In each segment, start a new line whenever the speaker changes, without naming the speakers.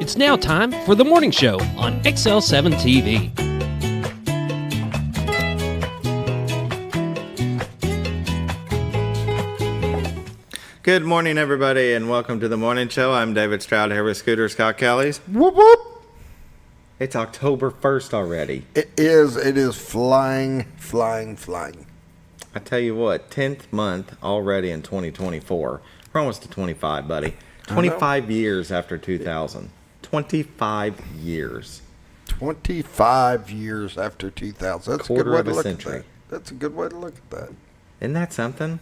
It's now time for the morning show on XL7-TV.
Good morning, everybody, and welcome to the morning show. I'm David Stroud here with Scooter Scott Kelly's.
Whoop, whoop.
It's October 1st already.
It is flying.
I tell you what, 10th month already in 2024. We're almost to 25, buddy. 25 years after 2000. 25 years.
25 years after 2000. That's
Quarter
a good way
of
to
a
look
century.
at that. That's a good way to look at that.
Isn't that something?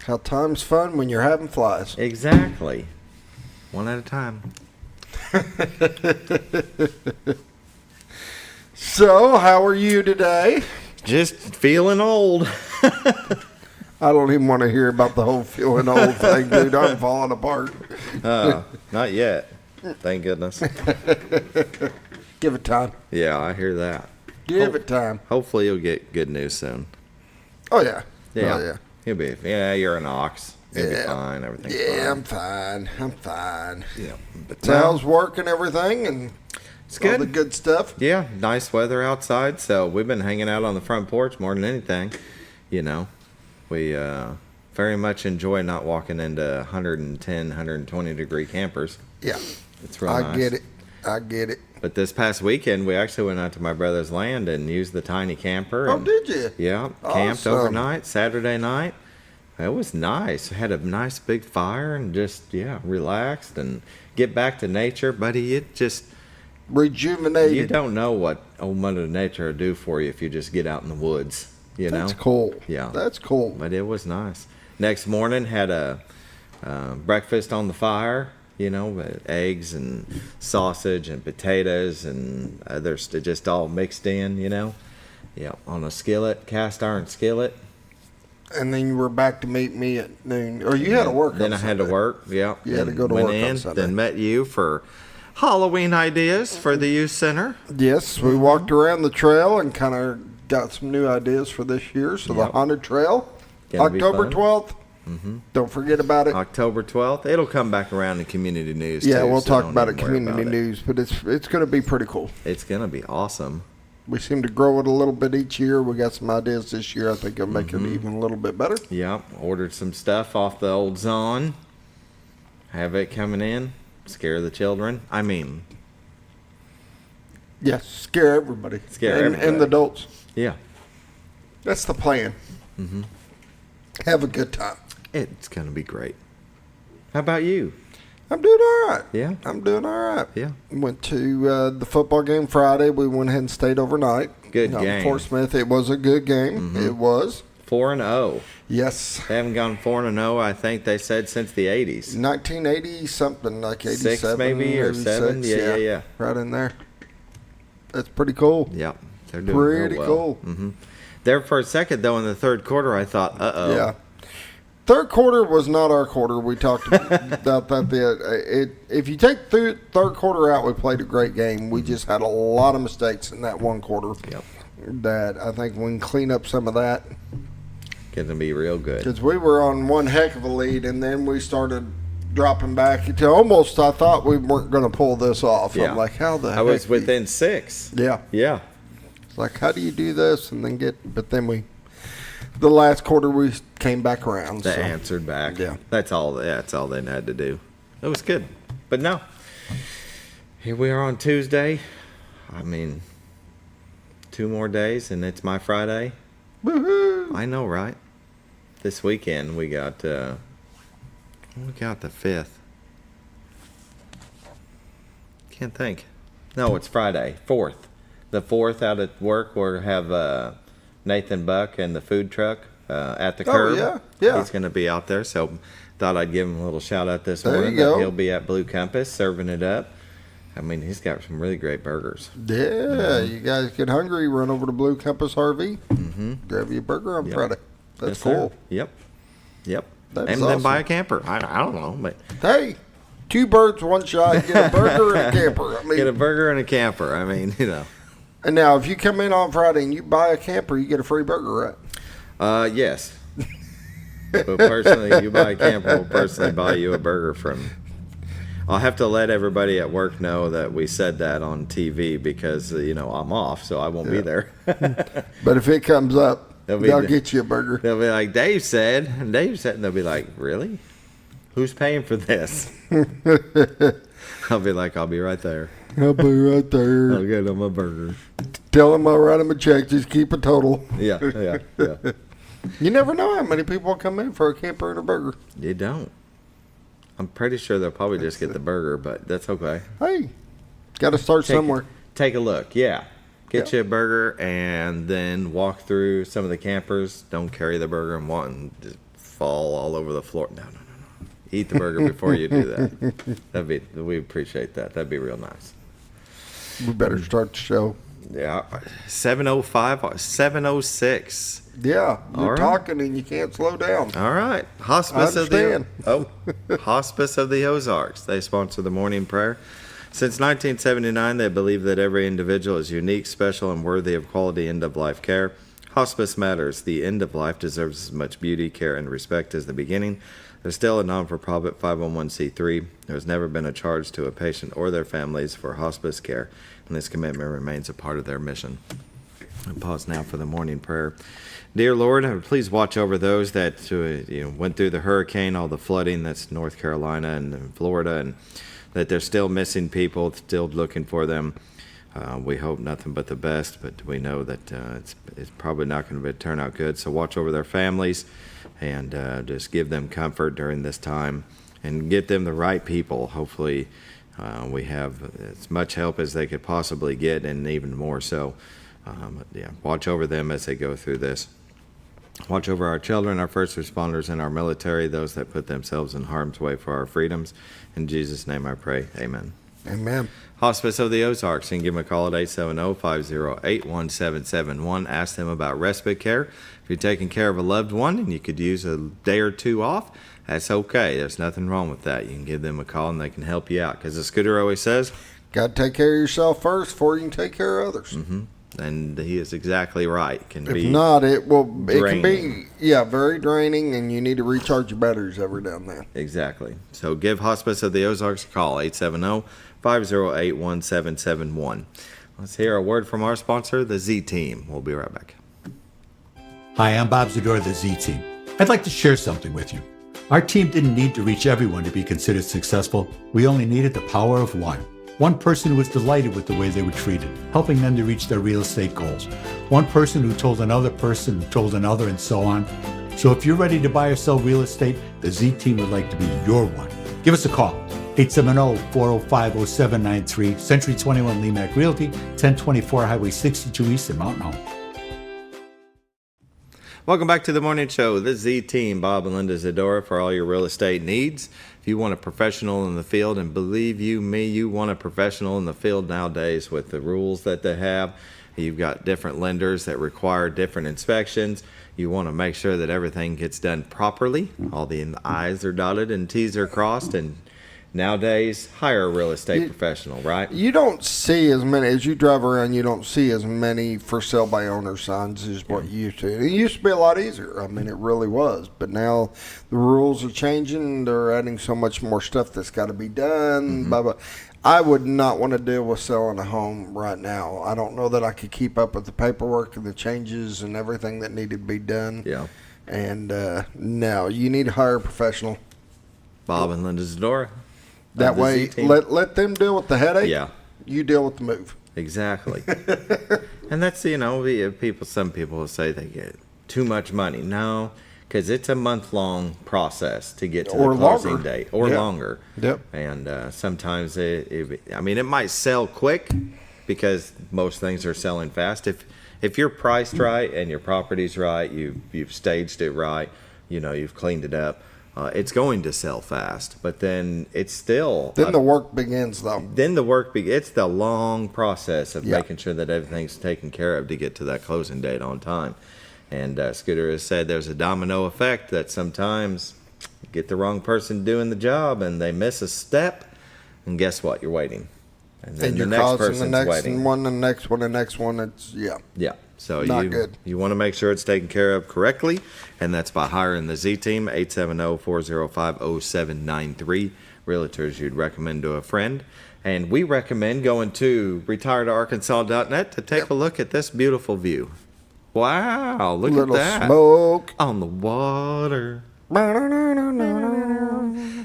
How time's fun when you're having flies.
Exactly. One at a time.
So, how are you today?
Just feeling old.
I don't even want to hear about the whole feeling old thing, dude. I'm falling apart.
Not yet. Thank goodness.
Give it time.
Yeah, I hear that.
Give it time.
Hopefully you'll get good news soon.
Oh, yeah.
Yeah.
Oh, yeah.
You'll be, you're an ox. You'll be fine. Everything's fine.
I'm fine.
Yeah. But
How's work and everything and
it's good.
all the good stuff?
Yeah, nice weather outside. So we've been hanging out on the front porch more than anything. You know, we very much enjoy not walking into 110, 120 degree campers.
Yeah.
It's real nice.
I get it.
But this past weekend, we actually went out to my brother's land and used the tiny camper.
Oh,
And,
did you?
yeah, camped
Awesome.
overnight, Saturday night. It was nice. Had a nice big fire and just, relaxed and get back to nature. Buddy, it just,
Rejuvenated.
you don't know what old Mother Nature will do for you if you just get out in the woods, you know?
That's cool.
Yeah.
That's cool.
But it was nice. Next morning, had a breakfast on the fire, with eggs and sausage and potatoes and others just all mixed in, Yeah, on a skillet, cast iron skillet.
And then you were back to meet me at noon. Or you had to work
Then
on
I had to
Sunday.
work, yeah.
You had to
Then
go to
went
work on
in,
Sunday.
Then met you for Halloween ideas for the youth center.
Yes, we walked around the trail and kind of got some new ideas for this year. So the
Yep.
Haunted Trail,
Gonna be
October
fun.
12th. Don't forget about it.
October 12th. It'll come back around in community news,
Yeah,
too,
we'll
so
talk
don't
about it
even worry
community
about it.
news, but it's going to be pretty cool.
It's going to be awesome.
We seem to grow it a little bit each year. We got some ideas this year. I think it'll make it even a little bit better.
Yep, ordered some stuff off the old Zon. Have it coming in. Scare the children. I mean,
Yes, scare everybody.
Scare
and
everybody.
the adults.
yeah,
That's the plan. Have a good time.
it's going to be great. How about you?
I'm doing all right.
Yeah?
I'm doing all right.
Yeah.
Went to the football game Friday. We went ahead and stayed overnight.
Good game.
Fort Smith. It was a good game. It was.
4-0.
Yes.
They haven't gone 4-0, I think they said, since the 80s.
1980 something, like 87.
6 maybe, or 7.
86,
Yeah.
Right in there. That's pretty cool.
Yep. They're doing
Pretty
real well.
cool.
There for a second, though, in the third quarter, I thought, uh-oh.
Yeah. Third quarter was not our quarter. We talked about that. If you take the third quarter out, we played a great game. We just had a lot of mistakes in that one quarter.
Yep.
That I think we can clean up some of that.
Going to be real good.
Because we were on one heck of a lead, and then we started dropping back to almost. I thought we weren't going to pull this off.
Yeah.
I'm like, how the heck?
I was within 6.
Yeah.
Yeah.
It's like, how do you do this and then get? But then the last quarter we came back around.
They
so.
answered back.
Yeah.
That's all they had to do. It was good. But no. Here we are on Tuesday. I mean, 2 more days and it's my Friday.
Woohoo!
I know, right? This weekend we got the 5th. Can't think. No, it's Friday, 4th. The 4th out at work we'll have Nathan Buck and the food truck at the curb.
yeah.
He's going to be out there, so thought I'd give him a little shout out this
There
morning.
you go.
That he'll be at Blue Compass serving it up. I mean, he's got some really great burgers.
Yeah, you guys get hungry, run over to Blue Compass RV, grab you a burger on
Yep.
Friday. That's
Yes, sir.
cool.
Yep.
That
And
is
then buy a
awesome.
camper. I don't know, but
Hey, 2 birds, 1 shot. Get a burger and a camper. I mean,
get a burger and a camper. I mean,
and now if you come in on Friday and you buy a camper, you get a free burger, right?
Yes. But personally, you buy a camper, we'll personally buy you a burger from. I'll have to let everybody at work know that we said that on TV because, I'm off, so I won't be there.
But if it comes up, they'll get you a burger.
They'll be like, Dave said, and they'll be like, really? Who's paying for this? I'll be like, I'll be right there.
I'll be right there.
I'll get them a burger.
Tell them I'll write them a check. Just keep a total.
Yeah.
You never know how many people come in for a camper and a burger.
You don't. I'm pretty sure they'll probably just get the burger, but that's okay.
Hey, got to start somewhere.
Take a look. Yeah. Get you a burger and then walk through some of the campers. Don't carry the burger and walk and just fall all over the floor. No. Eat the burger before you do that. We appreciate that. That'd be real nice.
We better start the show.
Yeah. 7:05, 7:06.
Yeah, you're
right.
talking and you can't slow down.
All right. Hospice of the Ozarks. They sponsor the morning prayer. Since 1979, they believe that every individual is unique, special, and worthy of quality end-of-life care. Hospice matters. The end of life deserves as much beauty, care, and respect as the beginning. They're still a non-for-profit 501c3. There has never been a charge to a patient or their families for hospice care, and this commitment remains a part of their mission. I'll pause now for the morning prayer. Dear Lord, please watch over those that went through the hurricane, all the flooding that's North Carolina and Florida, and that they're still missing people, still looking for them. We hope nothing but the best, but we know that it's probably not going to turn out good. So watch over their families and just give them comfort during this time and get them the right people. Hopefully we have as much help as they could possibly get and even more so. Watch over them as they go through this. Watch over our children, our first responders, and our military, those that put themselves in harm's way for our freedoms. In Jesus' name I pray. Amen.
Amen.
Hospice of the Ozarks. You can give them a call at 870-508-1771. Ask them about respite care. If you're taking care of a loved one and you could use a day or two off, that's okay. There's nothing wrong with that. You can give them a call and they can help you out. Because as Scooter always says,
got to take care of yourself first before you can take care of others.
Mm-hmm. And he is exactly right. It can be
if not, it can be very draining, and you need to recharge your batteries every now and then.
Exactly. So give Hospice of the Ozarks a call, 870-508-1771. Let's hear a word from our sponsor, the Z Team. We'll be right back.
Hi, I'm Bob Zador of the Z Team. I'd like to share something with you. Our team didn't need to reach everyone to be considered successful. We only needed the power of one. One person who was delighted with the way they were treated, helping them to reach their real estate goals. One person who told another person who told another, and so on. So if you're ready to buy or sell real estate, the Z Team would like to be your one. Give us a call. 870-405-0793, Century 21 Lemac Realty, 1024 Highway 62 East in Mountain Home.
Welcome back to the morning show. The Z Team, Bob and Linda Zadora, for all your real estate needs. If you want a professional in the field, and believe you me, you want a professional in the field nowadays with the rules that they have. You've got different lenders that require different inspections. You want to make sure that everything gets done properly. All the I's are dotted and T's are crossed, and nowadays, hire a real estate professional, right?
You don't see as many, as you drive around, you don't see as many for sale by owner signs as what you used to. It used to be a lot easier. I mean, it really was. But now the rules are changing. They're adding so much more stuff that's got to be done. Mm-hmm. Blah, blah. I would not want to deal with selling a home right now. I don't know that I could keep up with the paperwork and the changes and everything that needed to be done.
Yeah.
And no, you need to hire a professional.
Bob and Linda Zadora.
That way, let them deal with the headache.
Yeah.
You deal with the move.
Exactly. And that's, some people will say they get too much money. No, because it's a month-long process to get to the closing date or longer.
Yep.
And sometimes it might sell quick because most things are selling fast. If you're priced right and your property's right, you've staged it right, you've cleaned it up. It's going to sell fast, but then it's still...
Then the work begins, though.
It's the long process of making sure that everything's taken care of to get to that closing date on time. And Scooter has said there's a domino effect that sometimes you get the wrong person doing the job and they miss a step, and guess what? You're waiting. And then
you're
the next
causing
person's
the next
waiting.
one, the next one, the next one. It's,
Yeah. So
not good.
You want to make sure it's taken care of correctly, and that's by hiring the Z Team, 870-405-0793. realtors you'd recommend to a friend. And we recommend going to retiredarkansas.net to take a look at this beautiful view. Wow, look
Little
at that.
smoke.
On the water.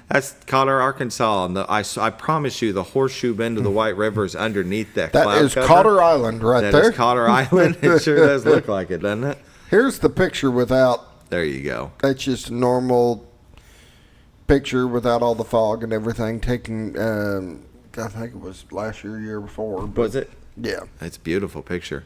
That's Cotter, Arkansas. And I promise you, the horseshoe bend of the White River is underneath that cloud
That is
cover.
Cotter Island right
That
there.
is Cotter Island. It sure does look like it, doesn't it?
Here's the picture without.
There you go.
That's just a normal picture without all the fog and everything. Taken, I think it was last year before. But
Was it?
yeah.
It's a beautiful picture.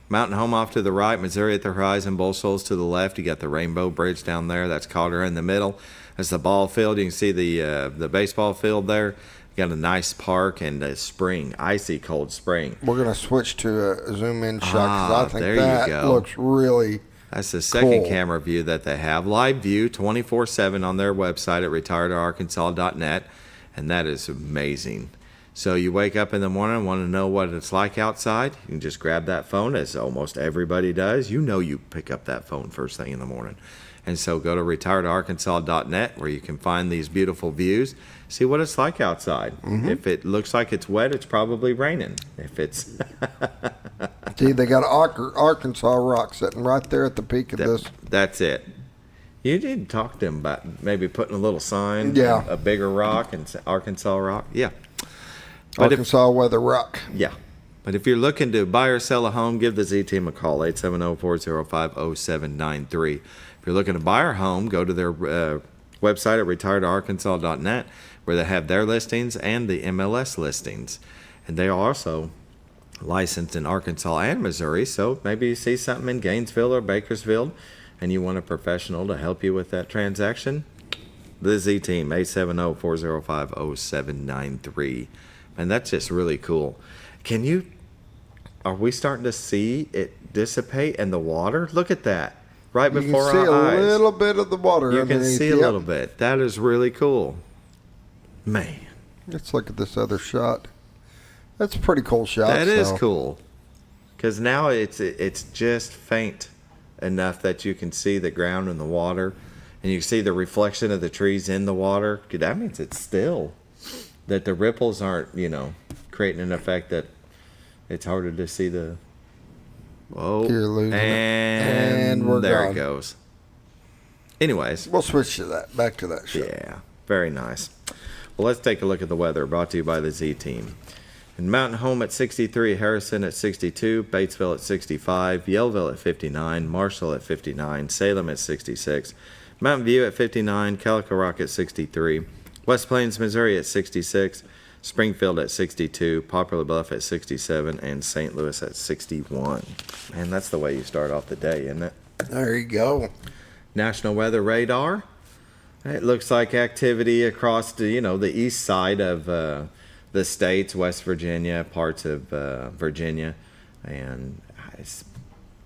Mountain Home off to the right, Missouri at the horizon, Bull Shoals to the left. You got the Rainbow Bridge down there. That's Cotter in the middle. That's the ball field. You can see the baseball field there. You got a nice park and a spring, icy cold spring.
We're going to switch to a zoom-in shot because I think
there you
that
go.
looks really
That's the second
cool.
camera view that they have. Live view 24/7 on their website at retiredarkansas.net, and that is amazing. So you wake up in the morning and want to know what it's like outside, you can just grab that phone, as almost everybody does. You know you pick up that phone first thing in the morning. And so go to retiredarkansas.net where you can find these beautiful views, see what it's like outside. If it looks like it's wet, it's probably raining. If it's
See, they got Arkansas rock sitting right there at the peak of this.
That's it. You did talk to them about maybe putting a little sign,
Yeah.
a bigger rock, and say Arkansas rock. Yeah. But
Arkansas weather rock.
yeah. But if you're looking to buy or sell a home, give the Z Team a call, 870-405-0793. If you're looking to buy a home, go to their website at retiredarkansas.net where they have their listings and the MLS listings. And they are also licensed in Arkansas and Missouri, so maybe you see something in Gainesville or Bakersfield and you want a professional to help you with that transaction. The Z Team, 870-405-0793. And that's just really cool. Are we starting to see it dissipate in the water? Look at that. Right
You
before
can see
our
a
eyes.
little bit of the water
You can
underneath.
see a
Yep.
little bit. That is really cool. Man,
Let's look at this other shot. That's a pretty cool shot.
that is
so.
cool. Because now it's just faint enough that you can see the ground and the water. And you see the reflection of the trees in the water. That means it's still. That the ripples aren't, creating an effect that it's harder to see the. Whoa.
You're losing it.
And
we're
there
gone.
it goes. Anyways.
We'll switch to that. Back to that shot.
Yeah, very nice. Well, let's take a look at the weather brought to you by the Z Team. In Mountain Home at 63, Harrison at 62, Batesville at 65, Yellville at 59, Marshall at 59, Salem at 66, Mountain View at 59, Calico Rock at 63, West Plains, Missouri at 66, Springfield at 62, Poplar Bluff at 67, and St. Louis at 61. And that's the way you start off the day, isn't it?
There you go.
National Weather Radar. It looks like activity across the east side of the states, West Virginia, parts of Virginia, and it's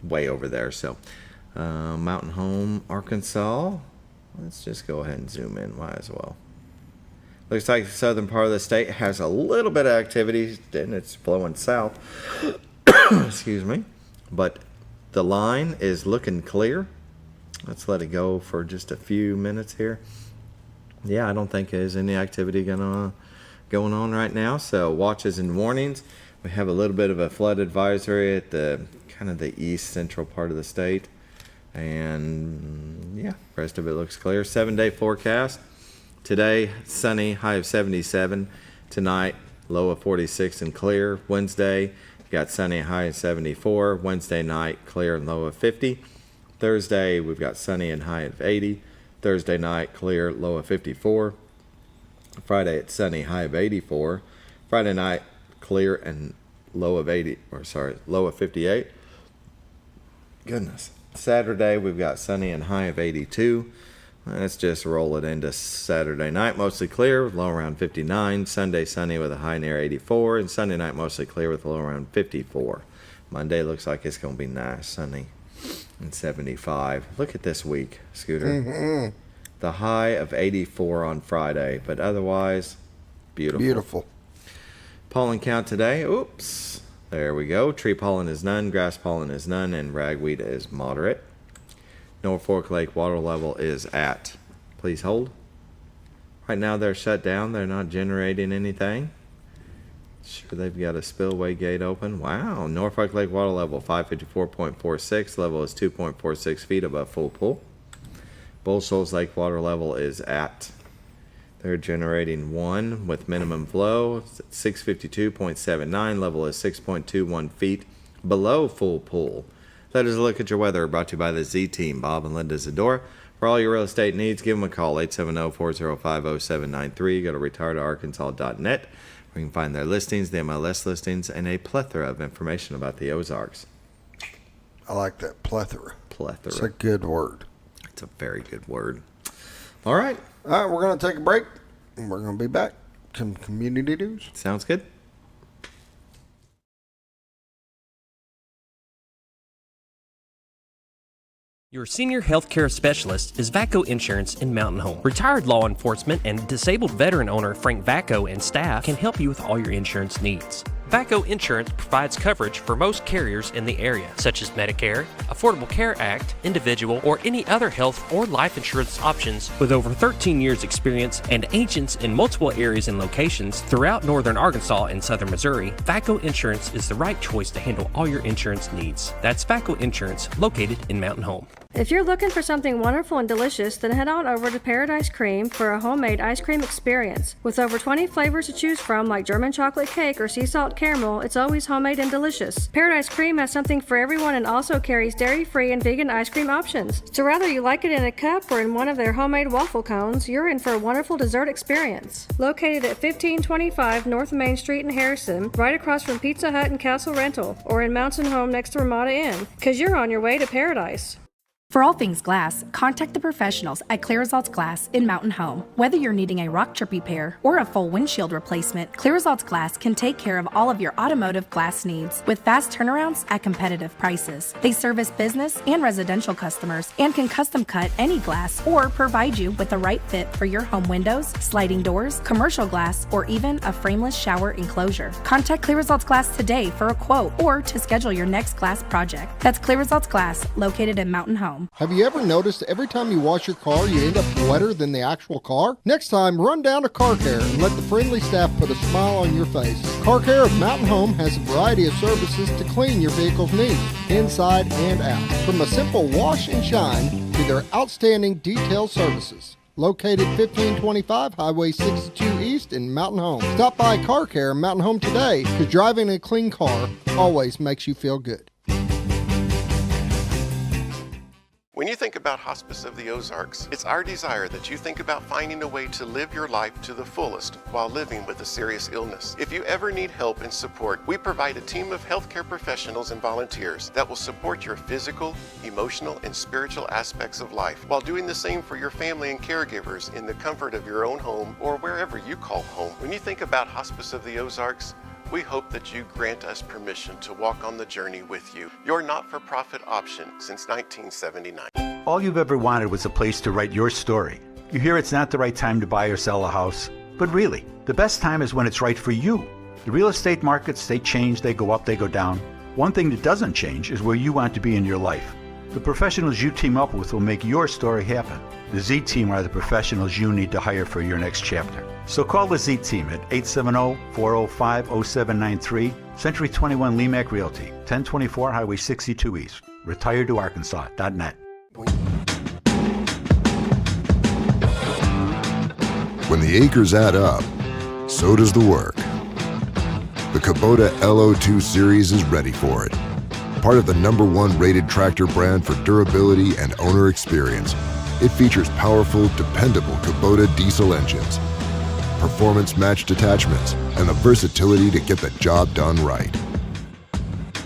way over there. So Mountain Home, Arkansas. Let's just go ahead and zoom in. Might as well. Looks like the southern part of the state has a little bit of activity, and it's flowing south. Excuse me. But the line is looking clear. Let's let it go for just a few minutes here. Yeah, I don't think there's any activity going on right now. So watches and warnings. We have a little bit of a flood advisory at the kind of the east central part of the state. And yeah, rest of it looks clear. 7-day forecast. Today, sunny, high of 77. Tonight, low of 46 and clear. Wednesday, got sunny, high of 74. Wednesday night, clear and low of 50. Thursday, we've got sunny and high of 80. Thursday night, clear, low of 54. Friday, it's sunny, high of 84. Friday night, clear and low of 58. Goodness. Saturday, we've got sunny and high of 82. Let's just roll it into Saturday night, mostly clear, low around 59. Sunday, sunny with a high near 84. And Sunday night, mostly clear with a low around 54. Monday looks like it's going to be nice, sunny, and 75. Look at this week, Scooter.
Mm-hmm.
The high of 84 on Friday, but otherwise, beautiful.
Beautiful.
Pollen count today. Oops. There we go. Tree pollen is none, grass pollen is none, and ragweed is moderate. Norfolk Lake water level is at, please hold, Right now they're shut down. They're not generating anything. Sure, they've got a spillway gate open. Wow. Norfolk Lake water level 554.46. Level is 2.46 feet above full pool. Bull Shoals Lake water level is at, they're generating 1 with minimum flow. 652.79. Level is 6.21 feet below full pool. That is a look at your weather, brought to you by the Z Team, Bob and Linda Zadora. For all your real estate needs, give them a call, 870-405-0793. Go to retiredarkansas.net, where you can find their listings, the MLS listings, and a plethora of information about the Ozarks.
I like that, plethora.
Plethora.
It's a good word.
It's a very good word. All right.
All right, we're going to take a break, and we're going to be back. Some community news.
Sounds good.
Your senior healthcare specialist is VACO Insurance in Mountain Home. Retired law enforcement and disabled veteran owner Frank VACO and staff can help you with all your insurance needs. VACO Insurance provides coverage for most carriers in the area, such as Medicare, Affordable Care Act, individual, or any other health or life insurance options. With over 13 years experience and agents in multiple areas and locations throughout northern Arkansas and southern Missouri, VACO Insurance is the right choice to handle all your insurance needs. That's VACO Insurance, located in Mountain Home.
If you're looking for something wonderful and delicious, then head on over to Paradise Cream for a homemade ice cream experience. With over 20 flavors to choose from, like German chocolate cake or sea salt caramel, it's always homemade and delicious. Paradise Cream has something for everyone and also carries dairy-free and vegan ice cream options. So whether you like it in a cup or in one of their homemade waffle cones, you're in for a wonderful dessert experience. Located at 1525 North Main Street in Harrison, right across from Pizza Hut and Castle Rental, or in Mountain Home next to Ramada Inn, because you're on your way to paradise.
For all things glass, contact the professionals at Clear Results Glass in Mountain Home. Whether you're needing a rock chip repair or a full windshield replacement, Clear Results Glass can take care of all of your automotive glass needs with fast turnarounds at competitive prices. They service business and residential customers and can custom cut any glass or provide you with the right fit for your home windows, sliding doors, commercial glass, or even a frameless shower enclosure. Contact Clear Results Glass today for a quote or to schedule your next glass project. That's Clear Results Glass, located in Mountain Home.
Have you ever noticed every time you wash your car, you end up wetter than the actual car? Next time, run down to Car Care and let the friendly staff put a smile on your face. Car Care of Mountain Home has a variety of services to clean your vehicle's needs, inside and out. From a simple wash and shine to their outstanding detailed services. Located 1525 Highway 62 East in Mountain Home. Stop by Car Care Mountain Home today, because driving a clean car always makes you feel good.
When you think about Hospice of the Ozarks, it's our desire that you think about finding a way to live your life to the fullest while living with a serious illness. If you ever need help and support, we provide a team of healthcare professionals and volunteers that will support your physical, emotional, and spiritual aspects of life while doing the same for your family and caregivers in the comfort of your own home or wherever you call home. When you think about Hospice of the Ozarks, we hope that you grant us permission to walk on the journey with you. Your not-for-profit option since 1979.
All you've ever wanted was a place to write your story. You hear it's not the right time to buy or sell a house, but really, the best time is when it's right for you. The real estate markets, they change, they go up, they go down. One thing that doesn't change is where you want to be in your life. The professionals you team up with will make your story happen. The Z Team are the professionals you need to hire for your next chapter. So call the Z Team at 870-405-0793, Century 21 Lemac Realty, 1024 Highway 62 East, retiredarkansas.net.
When the acres add up, so does the work. The Kubota LO2 Series is ready for it. Part of the #1 rated tractor brand for durability and owner experience, it features powerful, dependable Kubota diesel engines, performance-matched attachments, and the versatility to get the job done right.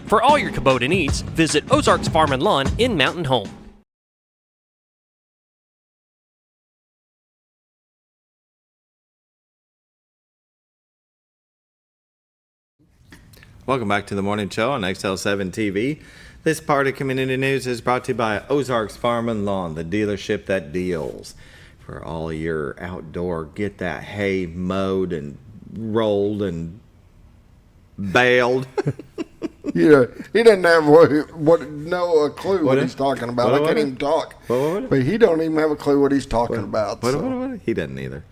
For all your Kubota needs, visit Ozarks Farm and Lawn in Mountain Home.
Welcome back to the morning show on XL7-TV. This part of community news is brought to you by Ozarks Farm and Lawn, the dealership that deals. For all your outdoor, get that hay mowed and rolled and baled.
Yeah, he doesn't have a clue what he's talking about. I can't even talk.
What?
But he don't even have a clue what he's talking about.
What? He doesn't either.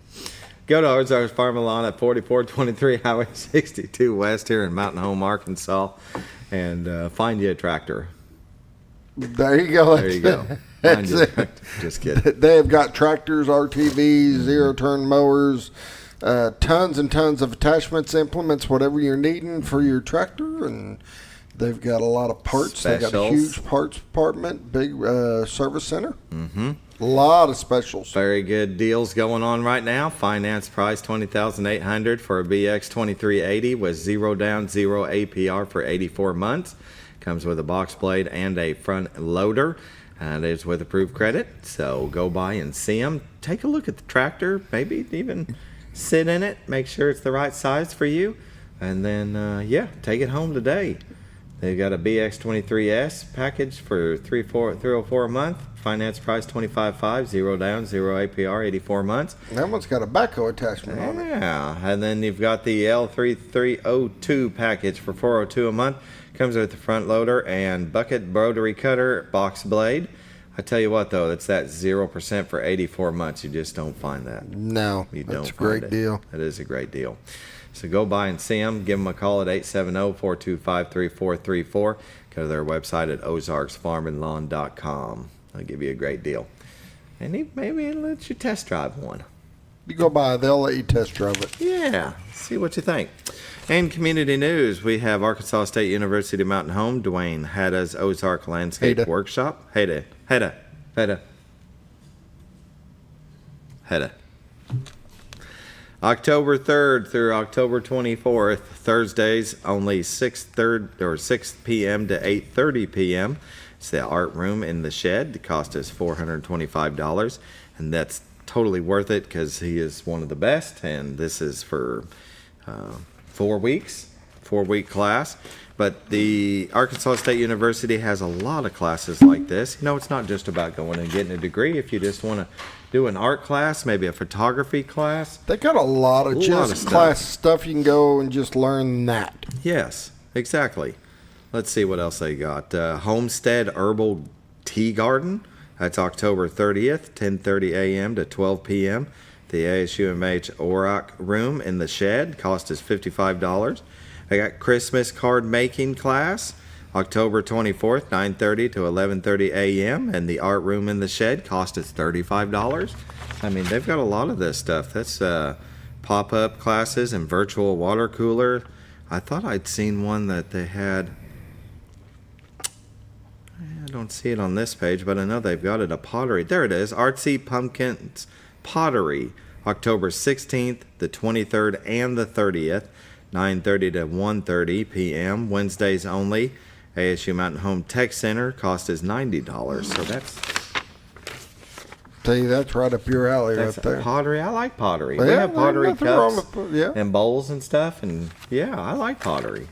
Go to Ozarks Farm and Lawn at 4423 Highway 62 West here in Mountain Home, Arkansas, and find you a tractor.
There you go.
There you go. Find you a tractor. Just kidding.
They have got tractors, RTVs, zero-turn mowers, tons and tons of attachments, implements, whatever you're needing for your tractor, and they've got a lot of parts. They've got a huge parts department, big service center.
Mm-hmm.
A lot of specials.
Very good deals going on right now. Finance price $20,800 for a BX 2380 with 0 down, 0 APR for 84 months. Comes with a box blade and a front loader. And it's with approved credit. So go by and see them. Take a look at the tractor. Maybe even sit in it. Make sure it's the right size for you. And then, take it home today. They've got a BX23S package for $304 a month. Finance price $25,500, 0 down, 0 APR, 84 months.
That one's got a backhoe attachment on it.
Yeah, and then you've got the L3302 package for $402 a month. Comes with the front loader and bucket rotary cutter box blade. I tell you what, though, it's that 0% for 84 months. You just don't find that.
No, that's a great deal.
That is a great deal. So go by and see them. Give them a call at 870-425-3434. Go to their website at ozarksfarmandlawn.com. They'll give you a great deal. And maybe let you test drive one.
You go by, they'll let you test drive it.
Yeah, see what you think. And community news, we have Arkansas State University Mountain Home, Dwayne Hadda's Ozark Landscape Workshop. Hadda. October 3rd through October 24th, Thursdays, only 6 p.m. to 8:30 p.m. It's the art room in the shed. The cost is $425, and that's totally worth it because he is one of the best, and this is for 4 weeks, 4-week class. But the Arkansas State University has a lot of classes like this. You know, it's not just about going and getting a degree. If you just want to do an art class, maybe a photography class.
They got a lot of class stuff. You can go and just learn that.
Yes, exactly. Let's see what else they got. Homestead Herbal Tea Garden. That's October 30th, 10:30 a.m. to 12 p.m. The ASUMH Auroch room in the shed. Cost is $55. I got Christmas card making class, October 24th, 9:30 to 11:30 a.m. And the art room in the shed. Cost is $35. I mean, they've got a lot of this stuff. That's pop-up classes and virtual water cooler. I thought I'd seen one that they had. I don't see it on this page, but I know they've got it. A pottery. There it is. Artsy Pumpkins Pottery, October 16th, the 23rd, and the 30th, 9:30 to 1:30 p.m. Wednesdays only. ASU Mountain Home Tech Center. Cost is $90. So that's.
Tell you, that's right up your alley right there.
Pottery. I like pottery.
Yeah,
we have pottery cups
yeah,
and bowls and stuff, and yeah, I like pottery.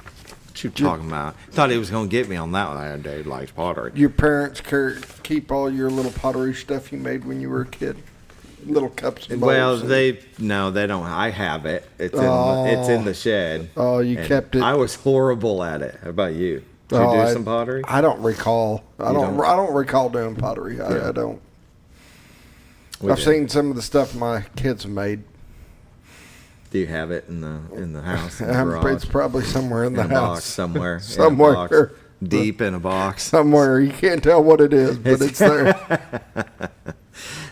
What you talking about? Thought he was going to get me on that one. Dave likes pottery.
Your parents keep all your little pottery stuff you made when you were a kid? Little cups and bowls?
Well, they don't. I have it. It's in the shed.
Oh, you kept it.
I was horrible at it. How about you? Did you do some pottery?
I don't recall. I don't recall doing pottery. I don't. I've seen some of the stuff my kids have made.
Do you have it in the house?
It's probably somewhere in the house.
Box somewhere.
Somewhere.
In a box, deep in a box.
Somewhere. You can't tell what it is, but it's there.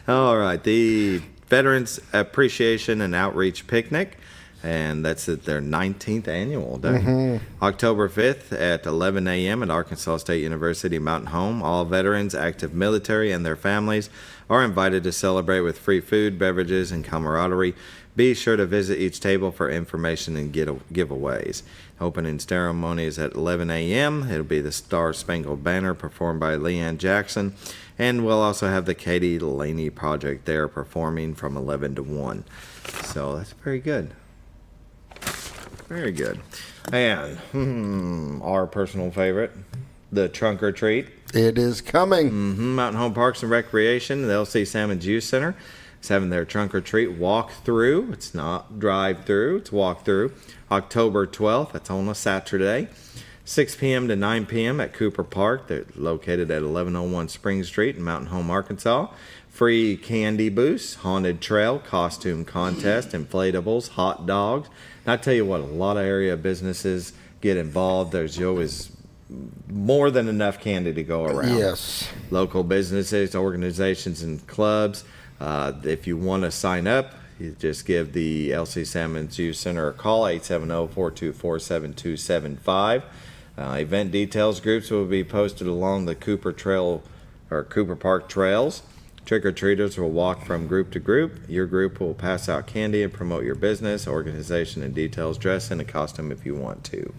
All right. The Veterans Appreciation and Outreach Picnic. And that's at their 19th annual day. Mm-hmm. October 5th at 11 a.m. at Arkansas State University Mountain Home. All veterans, active military, and their families are invited to celebrate with free food, beverages, and camaraderie. Be sure to visit each table for information and giveaways. Opening ceremony is at 11 a.m. It'll be the Star Spangled Banner performed by Leanne Jackson. And we'll also have the Katie Laney Project there performing from 11 to 1. So that's very good. Very good. And our personal favorite, the Trunk or Treat.
It is coming.
Mm-hmm. Mountain Home Parks and Recreation, the LC Salmon Juice Center, is having their Trunk or Treat walk through. It's not drive through, it's walk through. October 12th, that's on a Saturday. 6 p.m. to 9 p.m. at Cooper Park. They're located at 1101 Spring Street in Mountain Home, Arkansas. Free candy booths, haunted trail, costume contest, inflatables, hot dogs. And I tell you what, a lot of area businesses get involved. There's always more than enough candy to go around.
Yes.
Local businesses, organizations, and clubs. If you want to sign up, you just give the LC Salmons Youth Center a call, 870-424-7275. Event details groups will be posted along the Cooper Trail or Cooper Park trails. Trick-or-treaters will walk from group to group. Your group will pass out candy and promote your business, organization, and details. Dress in a costume if you want to.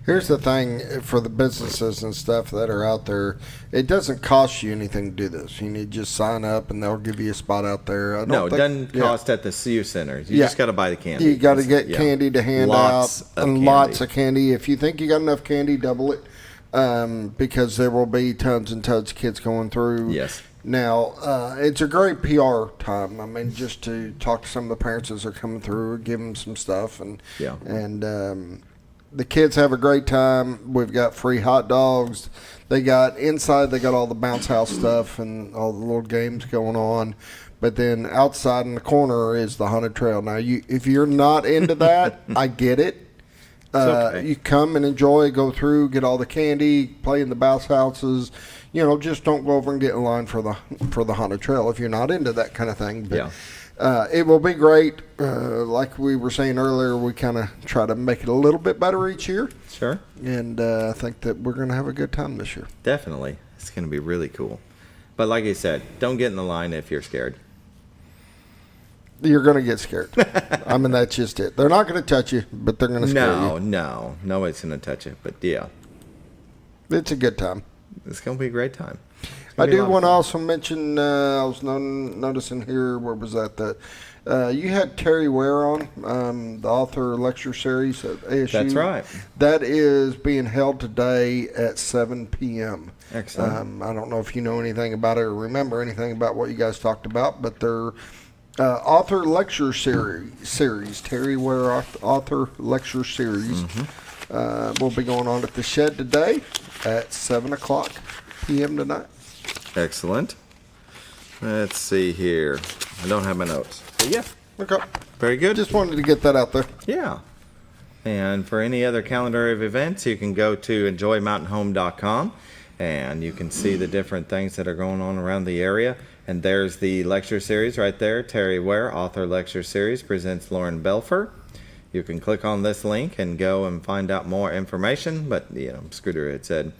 Here's the thing for the businesses and stuff that are out there. It doesn't cost you anything to do this. You need to just sign up, and they'll give you a spot out there. It doesn't
cost at the CU Center. You just got to buy the candy.
You got to get candy to hand out, and lots of candy. If you think you got enough candy, double it, because there will be tons and tons of kids going through.
Yes.
Now, it's a great PR time. I mean, just to talk to some of the parents as they're coming through, give them some stuff, and the kids have a great time. We've got free hot dogs. They got inside, they got all the bounce house stuff and all the little games going on. But then outside in the corner is the haunted trail. Now, if you're not into that, I get it. Okay. You come and enjoy, go through, get all the candy, play in the bounce houses. Just don't go over and get in line for the haunted trail if you're not into that kind of thing. But, it will be great. Like we were saying earlier, we kind of try to make it a little bit better each year.
Sure.
And I think that we're going to have a good time this year.
Definitely. It's going to be really cool. But like you said, don't get in the line if you're scared.
You're going to get scared. I mean, that's just it. They're not going to touch you, but they're going to scare you.
No. Nobody's going to touch you. But, yeah.
It's a good time.
It's going to be a great time.
I do want to also mention, I was noticing here, where was that you had Terry Ware on, the author lecture series at ASU.
That's right.
That is being held today at 7 p.m.
Excellent.
I don't know if you know anything about it or remember anything about what you guys talked about, but their author lecture series, Terry Ware author lecture series, will be going on at the Shed today at 7 o'clock p.m. tonight.
Excellent. Let's see here. I don't have my notes. But yeah.
Okay.
Very good.
Just wanted to get that out there.
Yeah. And for any other calendar of events, you can go to enjoymountainhome.com and you can see the different things that are going on around the area. And there's the lecture series right there. Terry Ware, author lecture series, presents Lauren Belfer. You can click on this link and go and find out more information. But, Scooter had said,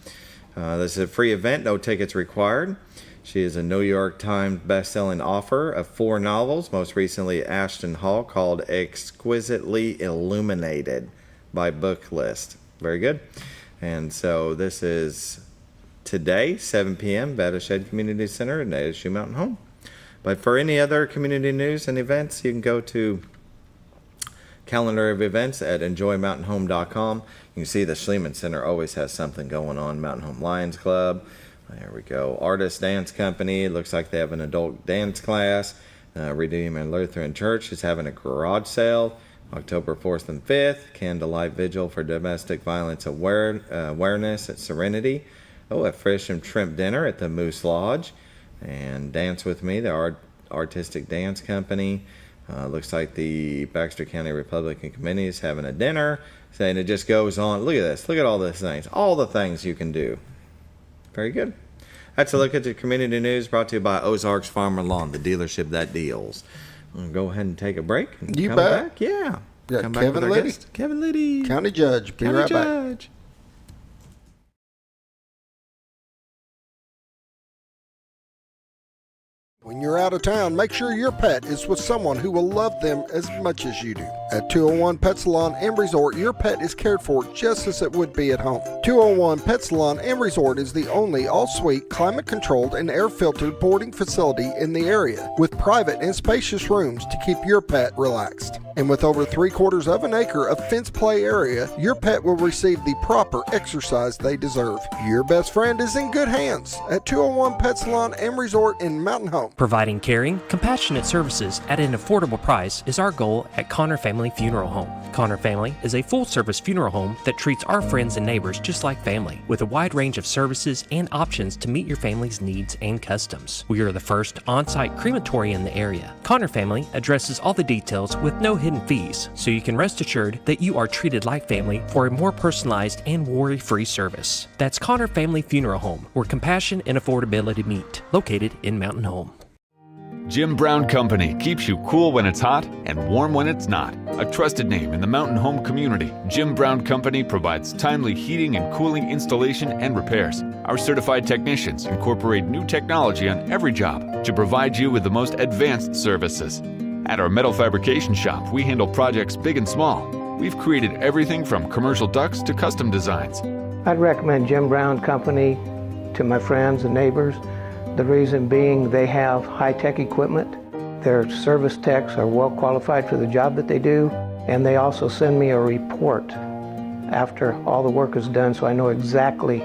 this is a free event, no tickets required. She is a New York Times best-selling author of 4 novels, most recently Ashton Hall, called Exquisitely Illuminated by Booklist. Very good. And so this is today, 7 p.m., Beta Shed Community Center at ASU Mountain Home. But for any other community news and events, you can go to calendar of events at enjoymountainhome.com. You can see the Schliemann Center always has something going on. Mountain Home Lions Club. There we go. Artist Dance Company. Looks like they have an adult dance class. Redeemer Lutheran Church is having a garage sale October 4th and 5th. Candlelight Vigil for Domestic Violence Awareness at Serenity. A Fish and Shrimp Dinner at the Moose Lodge. And Dance With Me, the Artistic Dance Company. Looks like the Baxter County Republican Committee is having a dinner. Saying it just goes on. Look at this. Look at all these things. All the things you can do. Very good. That's a look at the community news brought to you by Ozarks Farmer Lawn, the dealership that deals. We'll go ahead and take a break. And
you
come
bet.
Back. Yeah.
Got
come
Kevin
back with our
Litty.
guest, Kevin Litty.
County Judge. Be right back. When you're out of town, make sure your pet is with someone who will love them as much as you do. At 201 Pet Salon and Resort, your pet is cared for just as it would be at home. 201 Pet Salon and Resort is the only all-suite, climate-controlled, and air-filtered boarding facility in the area, with private and spacious rooms to keep your pet relaxed. And with over 3/4 of an acre of fenced play area, your pet will receive the proper exercise they deserve. Your best friend is in good hands at 201 Pet Salon and Resort in Mountain Home.
Providing caring, compassionate services at an affordable price is our goal at Connor Family Funeral Home. Connor Family is a full-service funeral home that treats our friends and neighbors just like family, with a wide range of services and options to meet your family's needs and customs. We are the first on-site crematory in the area. Connor Family addresses all the details with no hidden fees, so you can rest assured that you are treated like family for a more personalized and worry-free service. That's Connor Family Funeral Home, where compassion and affordability meet, located in Mountain Home.
Jim Brown Company keeps you cool when it's hot and warm when it's not. A trusted name in the mountain home community, Jim Brown Company provides timely heating and cooling installation and repairs. Our certified technicians incorporate new technology on every job to provide you with the most advanced services. At our metal fabrication shop, we handle projects big and small. We've created everything from commercial ducts to custom designs.
I'd recommend Jim Brown Company to my friends and neighbors. The reason being they have high-tech equipment. Their service techs are well qualified for the job that they do, and they also send me a report after all the work is done so I know exactly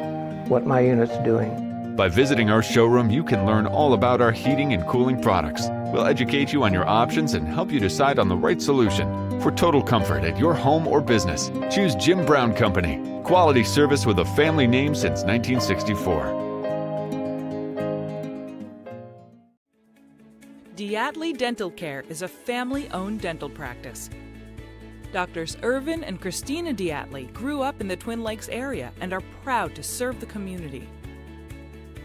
what my unit's doing.
By visiting our showroom, you can learn all about our heating and cooling products. We'll educate you on your options and help you decide on the right solution. For total comfort at your home or business, choose Jim Brown Company. Quality service with a family name since 1964.
Diatley Dental Care is a family-owned dental practice. Doctors Irvin and Christina Diatley grew up in the Twin Lakes area and are proud to serve the community.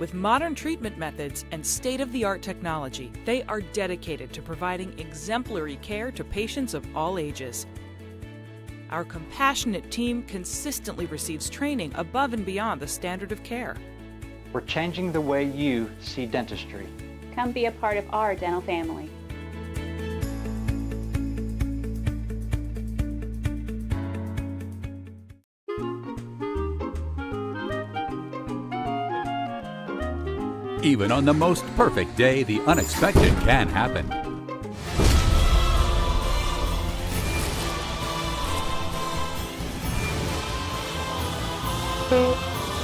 With modern treatment methods and state-of-the-art technology, they are dedicated to providing exemplary care to patients of all ages. Our compassionate team consistently receives training above and beyond the standard of care.
We're changing the way you see dentistry.
Come be a part of our dental family.
Even on the most perfect day, the unexpected can happen.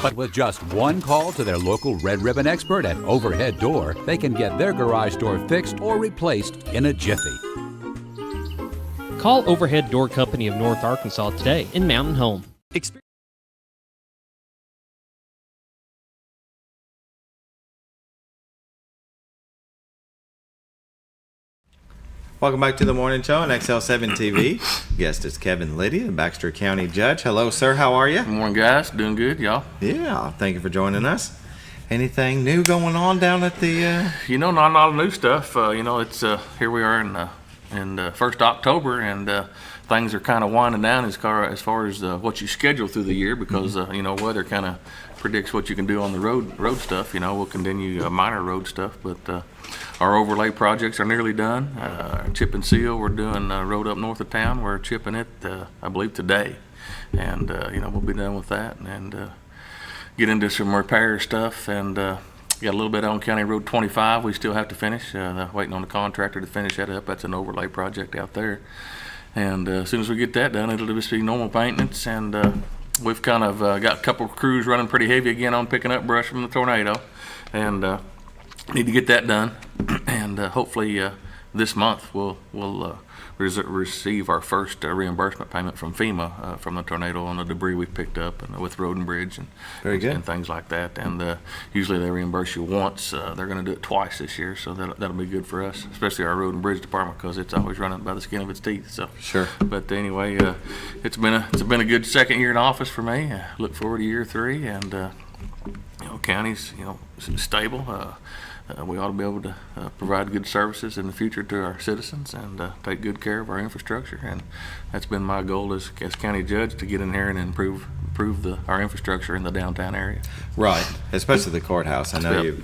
But with just one call to their local Red Ribbon expert at Overhead Door, they can get their garage door fixed or replaced in a jiffy.
Call Overhead Door Company of North Arkansas today in Mountain Home.
Welcome back to the morning show on XL7-TV. Guest is Kevin Litty, the Baxter County Judge. Hello, sir. How are you?
Good morning, guys. Doing good, y'all?
Yeah. Thank you for joining us. Anything new going on down at the?
Not a lot of new stuff. It's here we are in 1st October, and things are kind of winding down as far as what you schedule through the year because weather kind of predicts what you can do on the road stuff. We'll continue minor road stuff, but our overlay projects are nearly done. Chip and seal, we're doing a road up north of town. We're chipping it, I believe, today, and we'll be done with that and get into some repair stuff. And got a little bit on County Road 25. We still have to finish. Waiting on the contractor to finish that up. That's an overlay project out there, and as soon as we get that done, it'll just be normal maintenance. And we've kind of got a couple of crews running pretty heavy again on picking up brush from the tornado, and need to get that done. And hopefully this month we'll receive our first reimbursement payment from FEMA from the tornado on the debris we picked up and with road and bridge and
very good
and things like that. And usually they reimburse you once. They're going to do it twice this year, so that'll be good for us, especially our road and bridge department, because it's always running by the skin of its teeth. So
sure.
But anyway, it's been a good second year in office for me. Look forward to year 3, and county's stable. We ought to be able to provide good services in the future to our citizens and take good care of our infrastructure. And that's been my goal as county judge, to get in here and improve our infrastructure in the downtown area.
Right, especially the courthouse. I know you've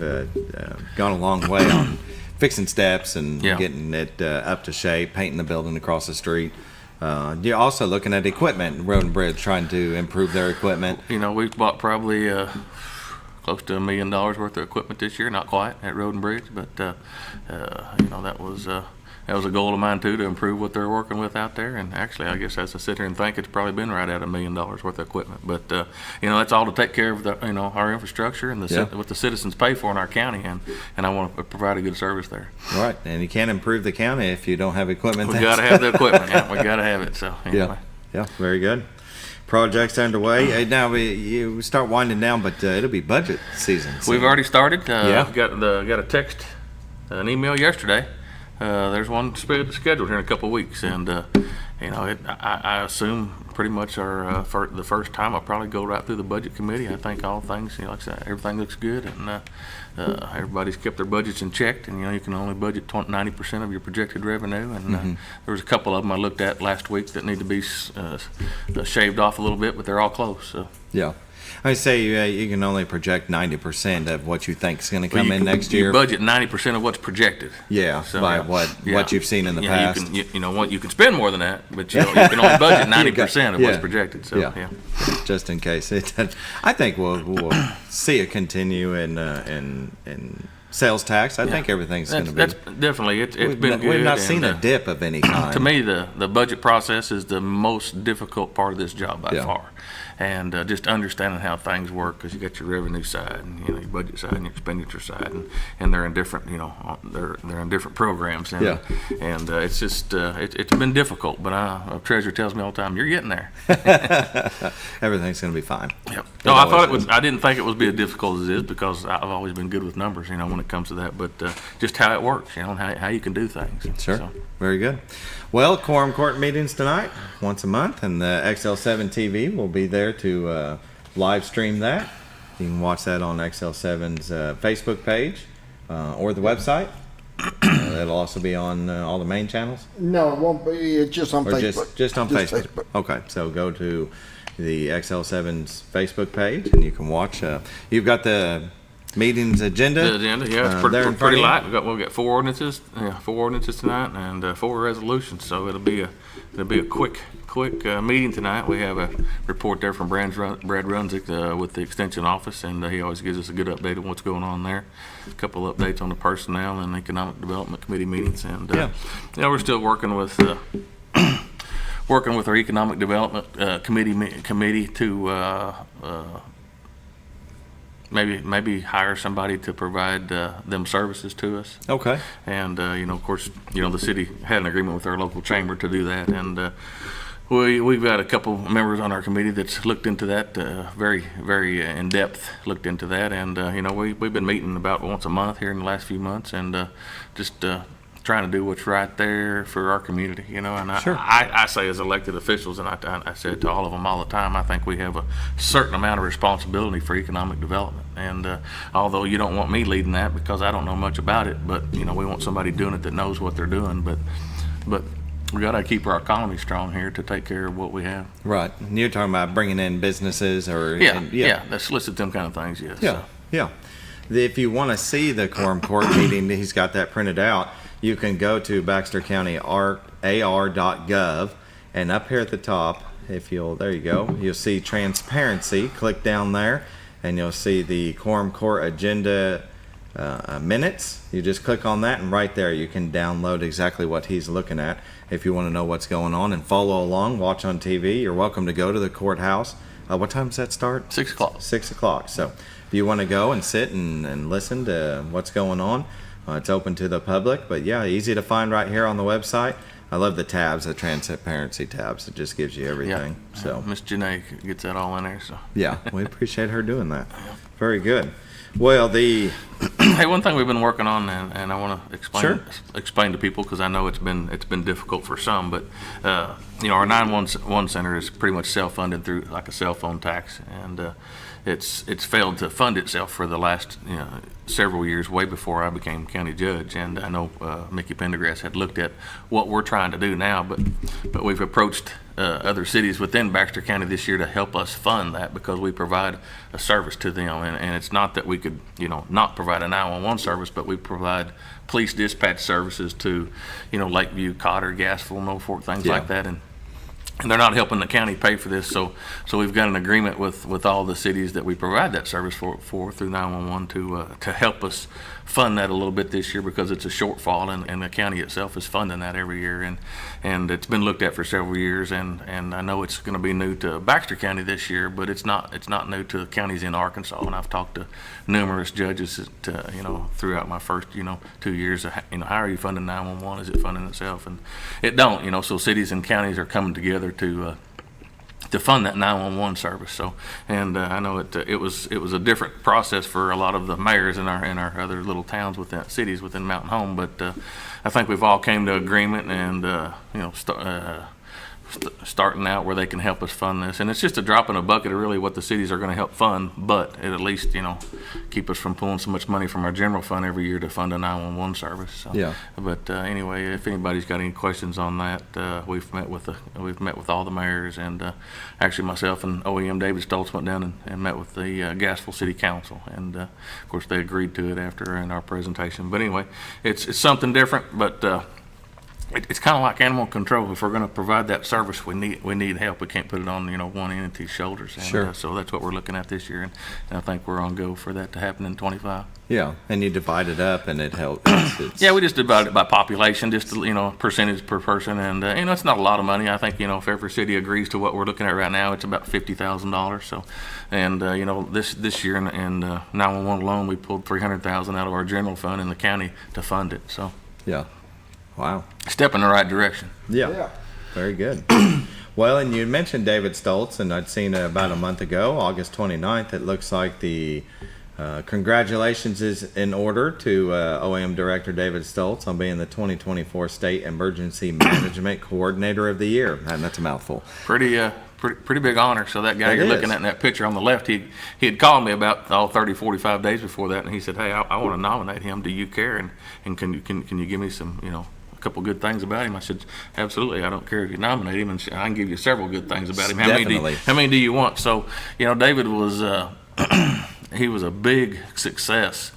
gone a long way on fixing steps and getting it up to shape, painting the building across the street. You're also looking at equipment, Road and Bridge, trying to improve their equipment.
We've bought probably close to $1 million worth of equipment this year. Not quite at Road and Bridge, but that was that was a goal of mine too, to improve what they're working with out there. And actually, I guess as I sit here and think, it's probably been right at $1 million worth of equipment. But you know, that's all to take care of the, you know, our infrastructure and what the citizens pay for in our county, and I want to provide a good service there.
Right, and you can't improve the county if you don't have equipment.
We got to have the equipment. Yeah, we got to have it. So anyway.
Yeah, very good. Projects underway. Now you start winding down, but it'll be budget season. So.
We've already started. Got a text, an email yesterday. There's one scheduled here in a couple of weeks, and you know, I assume pretty much for the first time I'll probably go right through the budget committee. I think all things, you know, like I said, everything looks good, and everybody's kept their budgets in check. And you know, you can only budget 90% of your projected revenue. And there was a couple of them I looked at last week that need to be shaved off a little bit, but they're all close. So
yeah. I say you can only project 90% of what you think is going to come in next year.
You budget 90% of what's projected.
Yeah, so, by what you've seen in the past.
You know what, you can spend more than that, but you can only budget 90% of what's projected. So yeah,
just in case. I think we'll see it continue in sales tax. I think everything's going to be.
That's definitely it's been good.
We've not seen a dip of any kind.
To me, the budget process is the most difficult part of this job by far. And just understanding how things work, because you got your revenue side, and you know, your budget side, and your expenditure side, and they're in different, you know, they're in different programs, and it's just it's been difficult. But a treasurer tells me all the time, you're getting there.
Everything's going to be fine.
Yep. No, I thought it was. I didn't think it would be as difficult as it is, because I've always been good with numbers, you know, when it comes to that. But just how it works, you know, and how you can do things.
Sure.
So.
Very good. Well, quorum court meetings tonight, once a month, and the XL7-TV will be there to live stream that. You can watch that on XL7's Facebook page or the website. It'll also be on all the main channels?
No, it won't be. It's just on Facebook.
Just on Facebook. Okay, so go to the XL7's Facebook page, and you can watch. You've got the meeting's agenda.
The agenda, yeah, it's pretty light. We'll get 4 ordinances, 4 ordinances tonight, and 4 resolutions. So it'll be a quick meeting tonight. We have a report there from Brad Runzik with the Extension Office, and he always gives us a good update on what's going on there. A couple of updates on the Personnel and Economic Development Committee meetings, and you know, we're still working with our Economic Development committee to maybe hire somebody to provide them services to us.
Okay.
And you know, of course, you know, the city had an agreement with our local chamber to do that, and we've got a couple members on our committee that's looked into that very in depth. Looked into that, and you know, we've been meeting about once a month here in the last few months, and just trying to do what's right there for our community, you know. And I say, as elected officials, and I said to all of them all the time, I think we have a certain amount of responsibility for economic development. And although you don't want me leading that, because I don't know much about it, but you know, we want somebody doing it that knows what they're doing. But we got to keep our economy strong here to take care of what we have.
Right. And you're talking about bringing in businesses, or
that solicit them kind of things. Yes.
Yeah. If you want to see the quorum court meeting, he's got that printed out. You can go to Baxter County AR.gov, and up here at the top, there you go, you'll see transparency. Click down there, and you'll see the quorum court agenda minutes. You just click on that, and right there you can download exactly what he's looking at. If you want to know what's going on and follow along, watch on TV, you're welcome to go to the courthouse. What time does that start?
6 o'clock.
6 o'clock. So if you want to go and sit and listen to what's going on, it's open to the public. But yeah, easy to find right here on the website. I love the tabs, the transparency tabs. It just gives you everything.
Yeah.
So
Miss Janae gets that all in there. So
yeah, we appreciate her doing that. Very good. Well,
hey, one thing we've been working on, and I want to explain to people, because I know it's been difficult for some, but you know, our 911 center is pretty much self-funded through like a cell phone tax, and it's failed to fund itself for the last several years, way before I became county judge. And I know Mickey Pendergrass had looked at what we're trying to do now, but we've approached other cities within Baxter County this year to help us fund that, because we provide a service to them, and it's not that we could not provide a 911 service, but we provide police dispatch services to Lakeview, Cotter, Gassville, Norfolk, things like that. and they're not helping the county pay for this. So we've got an agreement with all the cities that we provide that service for through 911 to help us fund that a little bit this year, because it's a shortfall, and the county itself is funding that every year, and it's been looked at for several years, and I know it's going to be new to Baxter County this year, but it's not new to the counties in Arkansas. And I've talked to numerous judges throughout my first 2 years, how are you funding 911? Is it funding itself? And it don't, so cities and counties are coming together to fund that 911 service. So, and I know it was a different process for a lot of the mayors in our other little towns within cities within Mountain Home, but I think we've all came to agreement, and starting out where they can help us fund this, and it's just a drop in a bucket of really what the cities are going to help fund, but it at least keep us from pulling so much money from our general fund every year to fund a 911 service. So,
yeah.
But anyway, if anybody's got any questions on that, we've met with all the mayors, and actually myself and OEM David Stoltz went down and met with the Gassville City Council, and of course they agreed to it after in our presentation. But anyway, it's something different, but it's kind of like animal control. If we're going to provide that service, we need help. We can't put it on one entity's shoulders. And,
sure.
So that's what we're looking at this year, and I think we're on go for that to happen in 25.
Yeah, and you divide it up, and it helps.
Yeah, we just divide it by population, just percentage per person, and it's not a lot of money. I think if every city agrees to what we're looking at right now, it's about $50,000. So, and this year in 911 alone, we pulled $300,000 out of our general fund in the county to fund it. So
yeah. Wow.
Step in the right direction.
Yeah. Very good. Well, and you mentioned David Stoltz, and I'd seen about a month ago, August 29th, it looks like the congratulations is in order to OEM Director David Stoltz on being the 2024 State Emergency Management Coordinator of the Year. And that's a mouthful.
Pretty big honor. So that guy you're looking at in that picture on the left, he had called me about 30-45 days before that, and he said, hey, I want to nominate him. Do you care? And can you give me some, a couple good things about him? I said, absolutely. I don't care if you nominate him, and I can give you several good things about him. How many do you want? So, David was he was a big success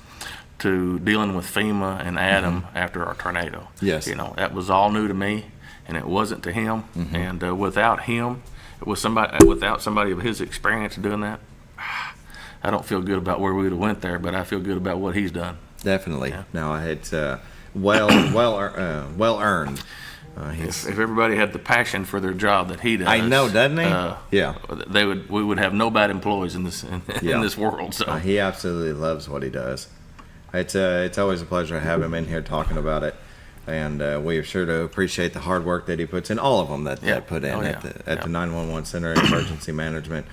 to dealing with FEMA and Adam after our tornado.
Yes.
That was all new to me, and it wasn't to him. And without him, without somebody of his experience doing that, I don't feel good about where we would have went there, but I feel good about what he's done.
Definitely. Yeah. No, it's well earned.
If everybody had the passion for their job that he does,
I know, doesn't he? Yeah,
we would have no bad employees in this world. So
he absolutely loves what he does. It's always a pleasure to have him in here talking about it, and we are sure to appreciate the hard work that he puts in. All of them that put in at the 911 Center and Emergency Management.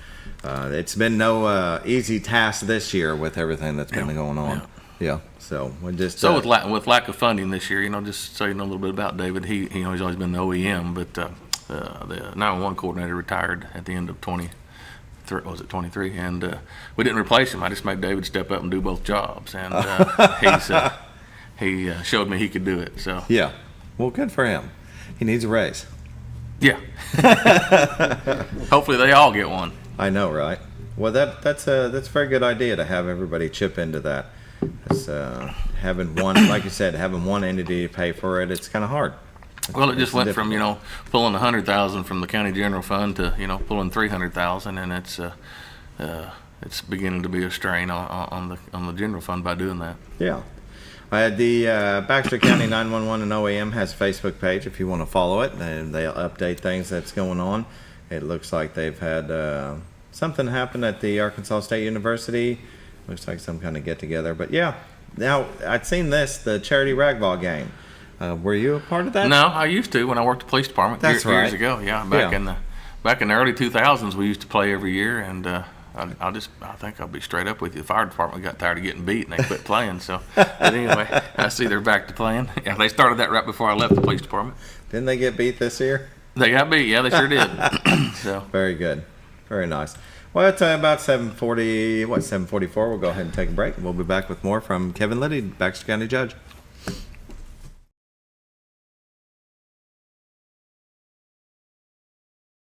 It's been no easy task this year with everything that's been going on. Yeah. So we just
with lack of funding this year, just so you know a little bit about David, he's always been the OEM, but the 911 coordinator retired at the end of 23, and we didn't replace him. I just made David step up and do both jobs, and he showed me he could do it. So
yeah, well, good for him. He needs a raise.
Yeah. Hopefully they all get one.
I know, right? Well, that's a very good idea to have everybody chip into that. It's having one, like you said, having one entity to pay for it. It's kind of hard.
Well, it just went from pulling $100,000 from the county general fund to pulling $300,000, and it's beginning to be a strain on the general fund by doing that.
Yeah. The Baxter County 911 and OEM has a Facebook page if you want to follow it, and they'll update things that's going on. It looks like they've had something happen at the Arkansas State University. Looks like some kind of get together, but yeah. Now I'd seen the charity ragball game. Were you a part of that?
No, I used to when I worked at the police department years ago. Yeah, back in the early 2000s, we used to play every year, and I think I'll be straight up with you. The fire department got tired of getting beat, and they quit playing. So, but anyway, I see they're back to playing. Yeah, they started that right before I left the police department.
Didn't they get beat this year?
They got beat. Yeah, they sure did. So
very good, very nice. Well, it's about 7:44. We'll go ahead and take a break. We'll be back with more from Kevin Litty, Baxter County Judge.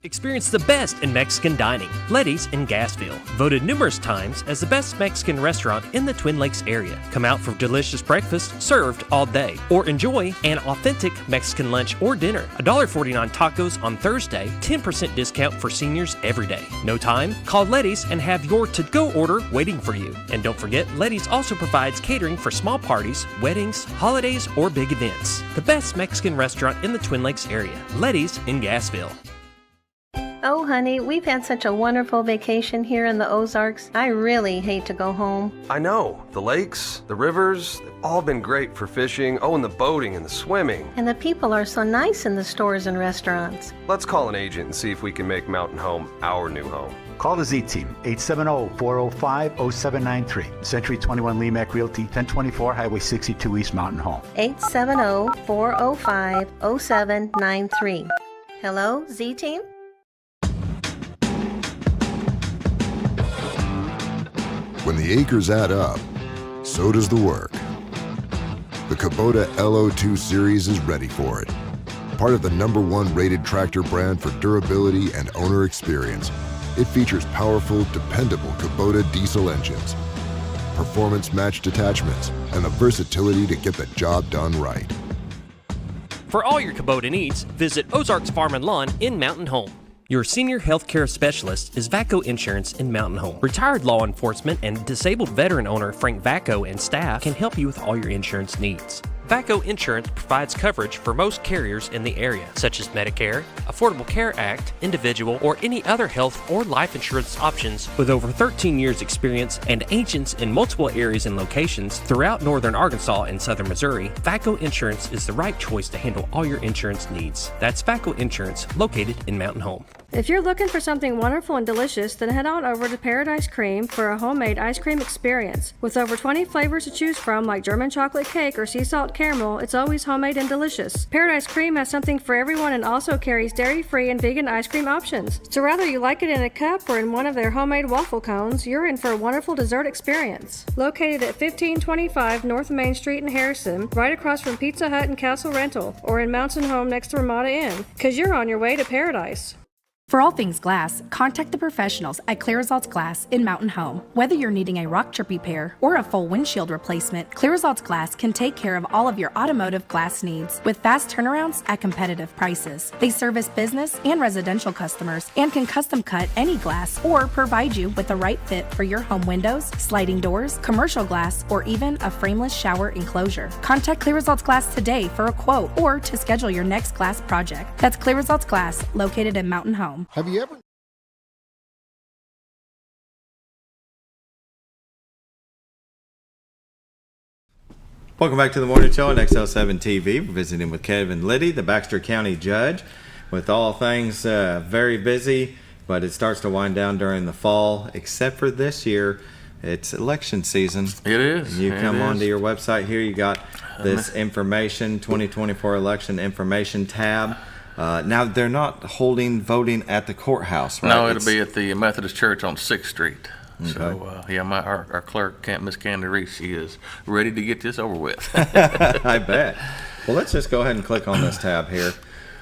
Experience the best in Mexican dining. Litty's in Gassville. Voted numerous times as the best Mexican restaurant in the Twin Lakes area. Come out for delicious breakfast served all day. Or enjoy an authentic Mexican lunch or dinner. $1.49 tacos on Thursday. 10% discount for seniors every day. No time? Call Litty's and have your to-go order waiting for you. And don't forget, Litty's also provides catering for small parties, weddings, holidays, or big events. The best Mexican restaurant in the Twin Lakes area. Litty's in Gassville.
Oh, honey, we've had such a wonderful vacation here in the Ozarks. I really hate to go home.
I know. The lakes, the rivers, they've all been great for fishing. Oh, and the boating and the swimming.
And the people are so nice in the stores and restaurants.
Let's call an agent and see if we can make Mountain Home our new home.
Call the Z-Team, 870-405-0793. Century 21 Lemac Realty, 1024 Highway 62 East Mountain Home.
870-405-0793. Hello, Z-Team?
When the acres add up, so does the work. The Kubota LO2 series is ready for it. Part of the #1 rated tractor brand for durability and owner experience, it features powerful, dependable Kubota diesel engines, performance-matched attachments, and the versatility to get the job done right.
For all your Kubota needs, visit Ozarks Farm and Lawn in Mountain Home. Your senior healthcare specialist is VACO Insurance in Mountain Home. Retired law enforcement and disabled veteran owner Frank VACO and staff can help you with all your insurance needs. VACO Insurance provides coverage for most carriers in the area, such as Medicare, Affordable Care Act, individual, or any other health or life insurance options. With over 13 years experience and agents in multiple areas and locations throughout northern Arkansas and southern Missouri, VACO Insurance is the right choice to handle all your insurance needs. That's VACO Insurance, located in Mountain Home.
If you're looking for something wonderful and delicious, then head on over to Paradise Cream for a homemade ice cream experience. With over 20 flavors to choose from, like German chocolate cake or sea salt caramel, it's always homemade and delicious. Paradise Cream has something for everyone and also carries dairy-free and vegan ice cream options. So whether you like it in a cup or in one of their homemade waffle cones, you're in for a wonderful dessert experience. Located at 1525 North Main Street in Harrison, right across from Pizza Hut and Castle Rental, or in Mountain Home next to Ramada Inn, because you're on your way to paradise.
For all things glass, contact the professionals at Clear Results Glass in Mountain Home. Whether you're needing a rock chip repair or a full windshield replacement, Clear Results Glass can take care of all of your automotive glass needs with fast turnarounds at competitive prices. They service business and residential customers and can custom cut any glass or provide you with the right fit for your home windows, sliding doors, commercial glass, or even a frameless shower enclosure. Contact Clear Results Glass today for a quote or to schedule your next glass project. That's Clear Results Glass, located in Mountain Home.
Have you ever?
Welcome back to the morning show on XL7-TV. We're visiting with Kevin Litty, the Baxter County Judge, with all things very busy, but it starts to wind down during the fall, except for this year. It's election season.
It is.
You come onto your website here, you got this information, 2024 election information tab. Now, they're not holding voting at the courthouse, right?
No, it'll be at the Methodist Church on 6th Street.
Okay.
So, our clerk, Miss Candy Reese, she is ready to get this over with.
I bet. Well, let's just go ahead and click on this tab here.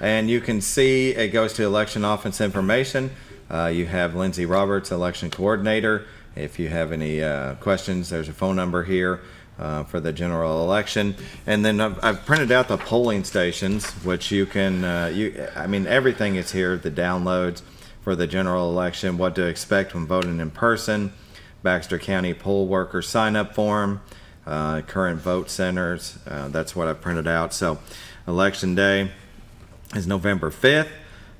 And you can see it goes to election office information. You have Lindsay Roberts, election coordinator. If you have any questions, there's a phone number here. For the general election, and then I've printed out the polling stations, which you can, everything is here. The downloads for the general election, what to expect when voting in person, Baxter County poll worker sign-up form, current vote centers. That's what I printed out. So, election day is November 5th.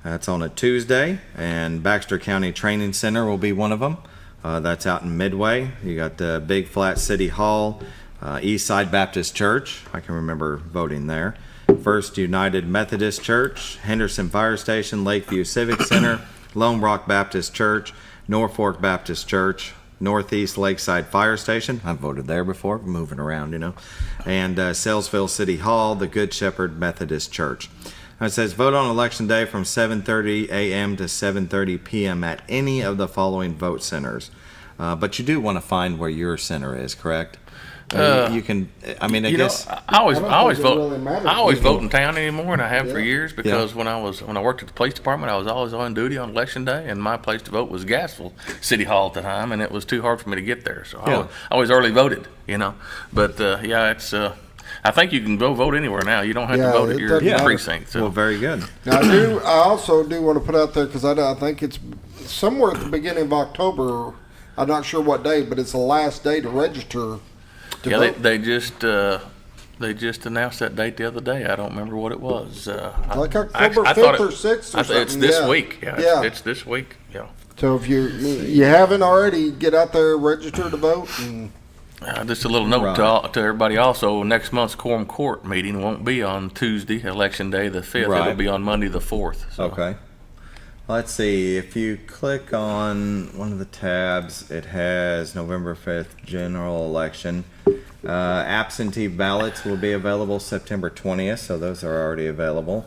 That's on a Tuesday, and Baxter County Training Center will be one of them. That's out in Midway. You got the Big Flat City Hall. East Side Baptist Church, I can remember voting there. First United Methodist Church, Henderson Fire Station, Lakeview Civic Center, Lone Rock Baptist Church, Norfolk Baptist Church, Northeast Lakeside Fire Station. I've voted there before, moving around, and Salesville City Hall, the Good Shepherd Methodist Church. It says vote on election day from 7:30 a.m. to 7:30 p.m. at any of the following vote centers. But you do want to find where your center is, correct? You can. I mean, I
You know,
guess.
I always vote.
really matters.
I always vote in town anymore, and I have for
Yeah.
years because when I worked at the police department, I was always on duty on election day, and my place to vote was Gassville City Hall at the time, and it was too hard for me to get there, so
Yeah.
I always early voted. But yeah, it's. I think you can go vote anywhere now. You don't have to vote at
it
your
doesn't matter.
precinct. So.
Well, very good.
Now, I also do want to put out there because I think it's somewhere at the beginning of October. I'm not sure what day, but it's the last day to register.
Yeah, they just announced that date the other day. I don't remember what it was.
Like October
I
5th
thought
or 6th or
It's
something,
this
yeah.
week. Yeah,
Yeah.
It's this week. Yeah.
So if you haven't already, get out there, register to vote. And
Just a little note to everybody also, next month's Quorum Court meeting won't be on Tuesday, Election Day the 5th.
Right.
It'll be on Monday the 4th. So.
Okay. Let's see. If you click on one of the tabs, it has November 5th general election. Absentee ballots will be available September 20th, so those are already available.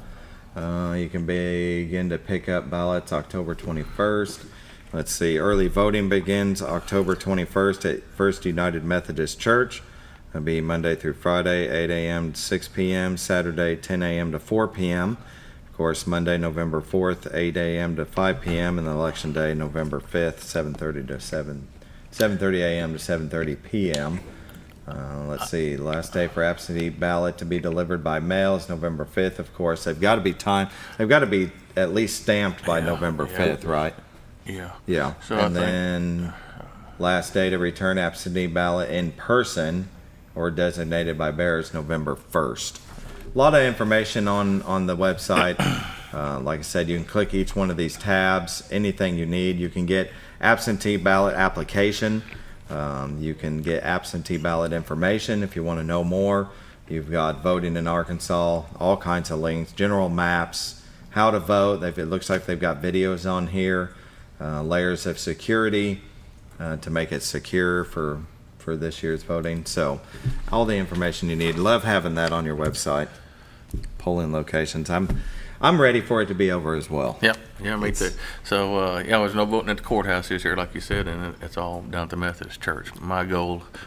You can begin to pick up ballots October 21st. Let's see. Early voting begins October 21st at First United Methodist Church. It'll be Monday through Friday, 8 a.m. to 6 p.m., Saturday, 10 a.m. to 4 p.m. Of course, Monday, November 4th, 8 a.m. to 5 p.m., and Election Day, November 5th, 7:30 a.m. to 7:30 p.m. Let's see. Last day for absentee ballot to be delivered by mail is November 5th. Of course, they've got to be They've got to be at least stamped by November 5th, right?
Yeah.
Yeah.
So
And then last day to return absentee ballot in person or designated by bearers, November 1st. A lot of information on the website. Like I said, you can click each one of these tabs, anything you need. You can get absentee ballot application. You can get absentee ballot information if you want to know more. You've got voting in Arkansas, all kinds of links, general maps, how to vote. It looks like they've got videos on here, layers of security to make it secure for this year's voting. So all the information you need. Love having that on your website. Polling locations. I'm ready for it to be over as well.
Yep. Yeah, me too. So, there's no voting at the courthouse this year, like you said, and it's all down at the Methodist Church. My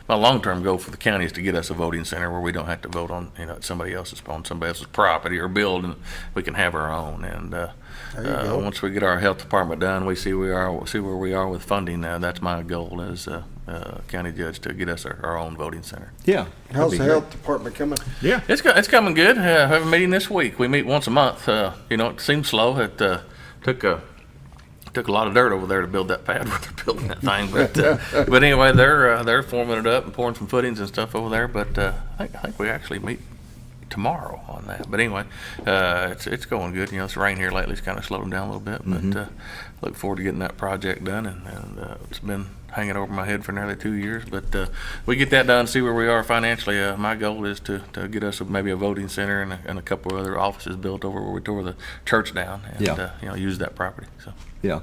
long-term goal for the county is to get us a voting center where we don't have to vote on, on somebody else's property or building. We can have our own. And once we get our health department done, we see where we are with funding. That's my goal as county judge to get us our own voting center.
Yeah.
how's the health department coming?
Yeah.
It's coming good. I have a meeting this week. We meet once a month. It seems slow. It took a lot of dirt over there to build that pad where they're building that thing. But anyway, they're forming it up and pouring some footings and stuff over there. But I think we actually meet tomorrow on that. But anyway, it's going good. It's rain here lately. It's kind of slowed them down a little bit. But look forward to getting that project done. And it's been hanging over my head for nearly 2 years. But we get that done, see where we are financially. My goal is to get us maybe a voting center and a couple of other offices built over where we tore the church down and use that property. So.
Yeah.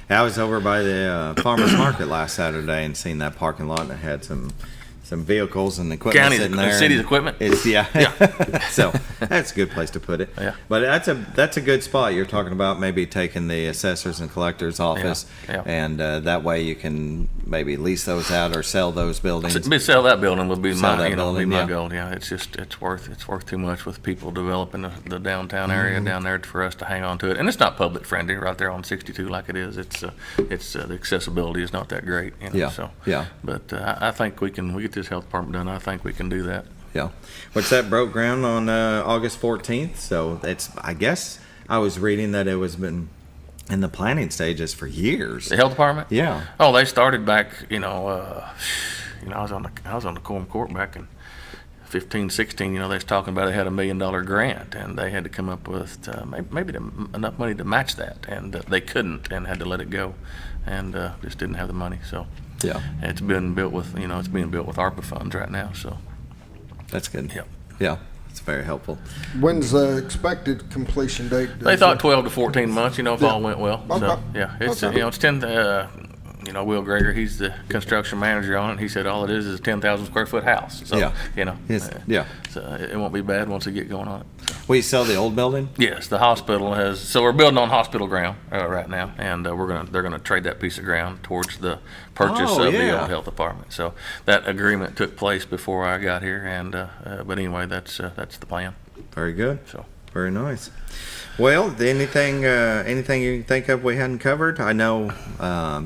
I was over by the farmer's market last Saturday and seen that parking lot, and it had some vehicles and equipment sitting there.
City's equipment.
So that's a good place to put it.
Yeah.
But that's a good spot. You're talking about maybe taking the assessors and collectors office, and that way you can maybe lease those out or sell those buildings.
Sell that building would be my
yeah.
goal. Yeah, it's worth too much with people developing the downtown area down there for us to hang on to it. And it's not public friendly right there on 62 like it is. It's the accessibility is not that great. So but I think we get this health department done. I think we can do that.
Yeah. Which that broke ground on August 14th. So I guess I was reading that it was been in the planning stages for years.
The health department?
Yeah.
Oh, they started back, I was on the Quorum Court back in 15, 16, they was talking about they had $1 million grant and they had to come up with maybe enough money to match that, and they couldn't and had to let it go, and just didn't have the money. So
yeah,
it's been built with it's being built with ARPA funds right now. So
that's good.
Yep.
Yeah, it's very helpful.
When's the expected completion date?
They thought 12 to 14 months. If all went well.
Okay.
So yeah, it's
Okay.
it's 10. Will Greger, he's the construction manager on it. He said all it is a 10,000 square foot house. So, so it won't be bad once we get going on it. So.
Will you sell the old building?
Yes, the hospital has. So we're building on hospital ground right now, and they're gonna trade that piece of ground towards the purchase of the old health department. So that agreement took place before I got here, and but anyway, that's the plan.
Very good.
So
very nice. Well, anything you can think of we hadn't covered? I know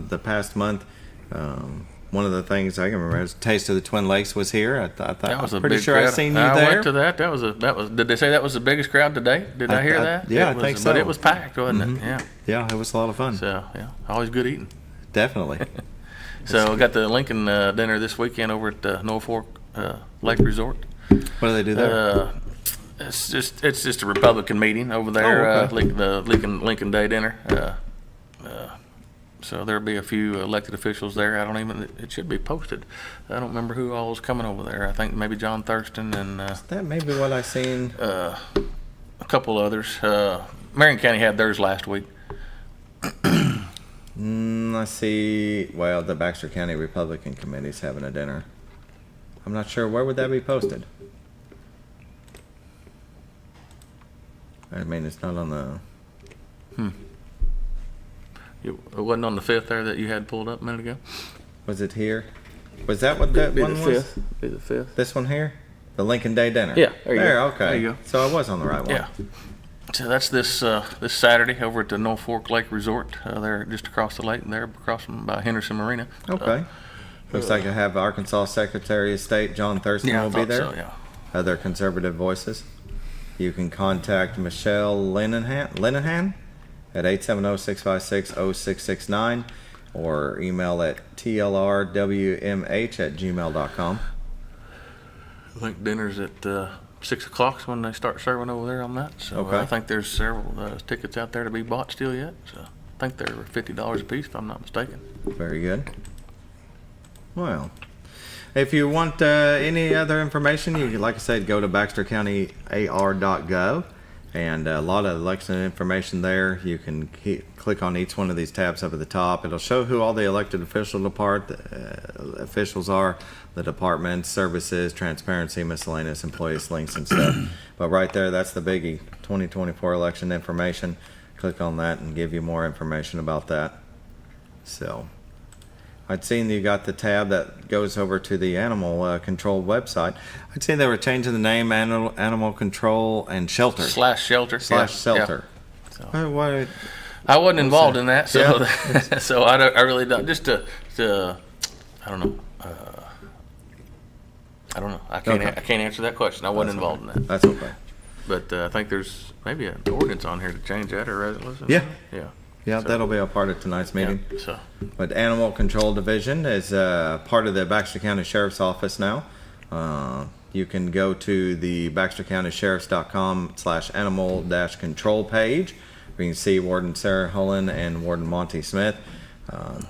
the past month, one of the things I can remember was Taste of the Twin Lakes was here. I thought
that was
I'm
a
pretty
big
sure
crowd.
I've seen you there.
I went to that. That was. Did they say that was the biggest crowd today? Did I hear that?
Yeah,
I
think so.
But it was packed, wasn't it? Yeah.
Yeah, it was a lot of fun.
So always good eating.
Definitely.
So I got the Lincoln dinner this weekend over at Norfolk Lake Resort.
What do they do there?
It's just a Republican meeting over there. The Lincoln Day dinner. So there'll be a few elected officials there. It should be posted. I don't remember who all is coming over there. I think maybe John Thurston and
that may be what I seen.
A couple others. Marion County had theirs last week.
I see. Well, the Baxter County Republican Committee's having a dinner. I'm not sure. Where would that be posted? I mean, it's not on the.
It wasn't on the 5th there that you had pulled up a minute ago?
Was it here? Was that what that one was?
Be the 5th.
This one here? The Lincoln Day dinner?
Yeah, there you go.
Okay.
There you go.
So I was on the right one.
Yeah. So that's this Saturday over at the Norfolk Lake Resort. They're just across the lake, and they're across from by Henderson Marina.
Okay. Looks like I have Arkansas Secretary of State John Thurston will be there.
So, yeah.
Other conservative voices. You can contact Michelle Linehan at 870-656-0669 or email at tlrwmh@gmail.com.
I think dinner's at 6 o'clock when they start serving over there on that. So
Okay.
I think there's several tickets out there to be bought still yet. So I think they're $50 a piece, if I'm not mistaken.
Very good. Well, if you want any other information, you can, like I said, go to baxtercountyar.gov, and a lot of election information there. You can click on each one of these tabs up at the top. It'll show who all the elected officials are, the departments, services, transparency, miscellaneous, employees, links, and stuff. But right there, that's the biggie, 2024 election information. Click on that and give you more information about that. So I'd seen you got the tab that goes over to the animal control website. I'd seen they were changing the name Animal Control and Shelter.
/shelter.
/shelter.
So.
What,
I wasn't involved in that, so
Yeah.
so I really don't. Just to I don't know. I don't know. I can't answer that question. I wasn't involved in that.
That's okay.
But I think there's maybe an ordinance on here to change that, or resolution.
Yeah.
Yeah.
Yeah,
So-
that'll be a part of tonight's meeting.
Yeah, so.
But Animal Control Division is part of the Baxter County Sheriff's Office now. You can go to the baxtercountysheriffs.com/animal-control page. We can see Warden Sarah Hullen and Warden Monty Smith.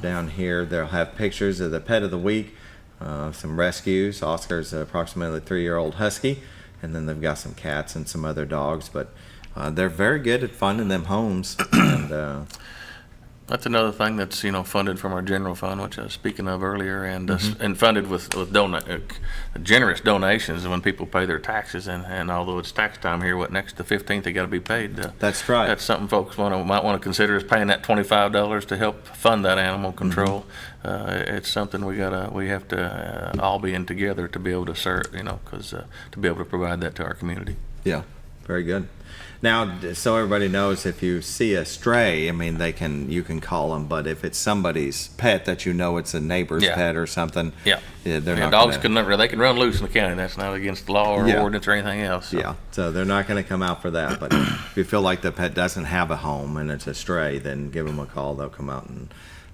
Down here, they'll have pictures of the pet of the week, some rescues. Oscar's an approximately 3-year-old husky, and then they've got some cats and some other dogs. But they're very good at finding them homes. And
that's another thing that's funded from our general fund, which I was speaking of earlier, and and funded with generous donations when people pay their taxes. And although it's tax time here, next to the 15th, they got to be paid.
That's right.
That's something folks might want to consider, is paying that $25 to help fund that animal control. It's something we have to all be in together to be able to serve, because to be able to provide that to our community.
Yeah, very good. Now, so everybody knows, if you see a stray, I mean, you can call them, but if it's somebody's pet that it's a neighbor's pet or something, they're not.
Dogs can run loose in the county. That's not against the law or ordinance or anything else. So.
Yeah, so they're not going to come out for that. But if you feel like the pet doesn't have a home and it's a stray, then give them a call. They'll come out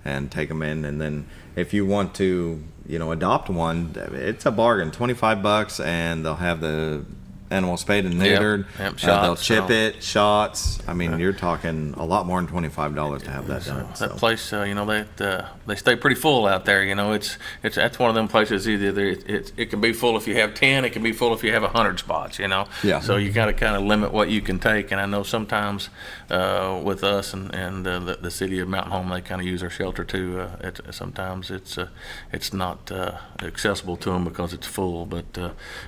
and take them in. And then if you want to, adopt one, it's a bargain, $25, and they'll have the animal spayed and
Yep.
neutered.
Yep,
They'll
shots,
chip
so.
it, shots. I mean, you're talking a lot more than $25 to have that done.
That place, you know, they stay pretty full out there. You know, that's one of them places. Either it can be full if you have 10, it can be full if you have 100 spots. You know,
Yeah.
So you got to kind of limit what you can take. And I know sometimes with us and the city of Mountain Home, they kind of use our shelter too. Sometimes it's not accessible to them because it's full. But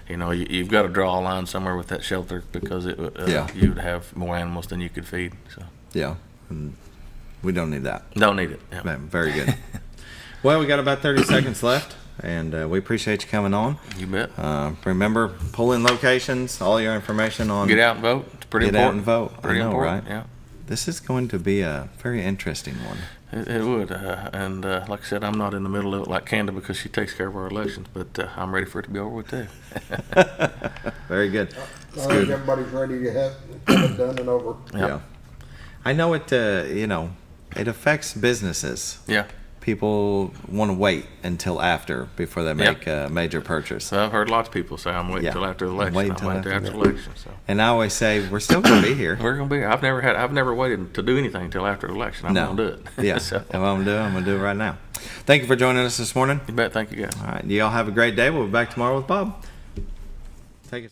you know, you've got to draw a line somewhere with that shelter because you would have more animals than you could feed. So
Yeah, and we don't need that.
Don't need it. Yeah.
Man, very good. Well, we got about 30 seconds left, and we appreciate you coming on.
You bet.
Remember, polling locations, all your information on.
Get out and vote. It's pretty
Get
important.
out and vote.
Pretty
I know,
important.
right?
Yeah.
This is going to be a very interesting one.
It would, and like I said, I'm not in the middle of it like Canada because she takes care of our elections, but I'm ready for it to be over with too.
Very good.
I think everybody's ready to have it done and over.
Yeah. I know it, you know, it affects businesses.
Yeah.
People want to wait until after before they make a major purchase.
So I've heard lots of people say I'm waiting until after the election.
Wait
I'm
till
waiting
after
after the election. So.
And I always say we're still going to be here.
We're going to be here. I've never waited to do anything until after the election. I'm going to do it.
Yeah.
So.
If I'm going to do it right now. Thank you for joining us this morning.
You bet. Thank you, guys.
All right. You all have a great day. We'll be back tomorrow with Bob. Take it.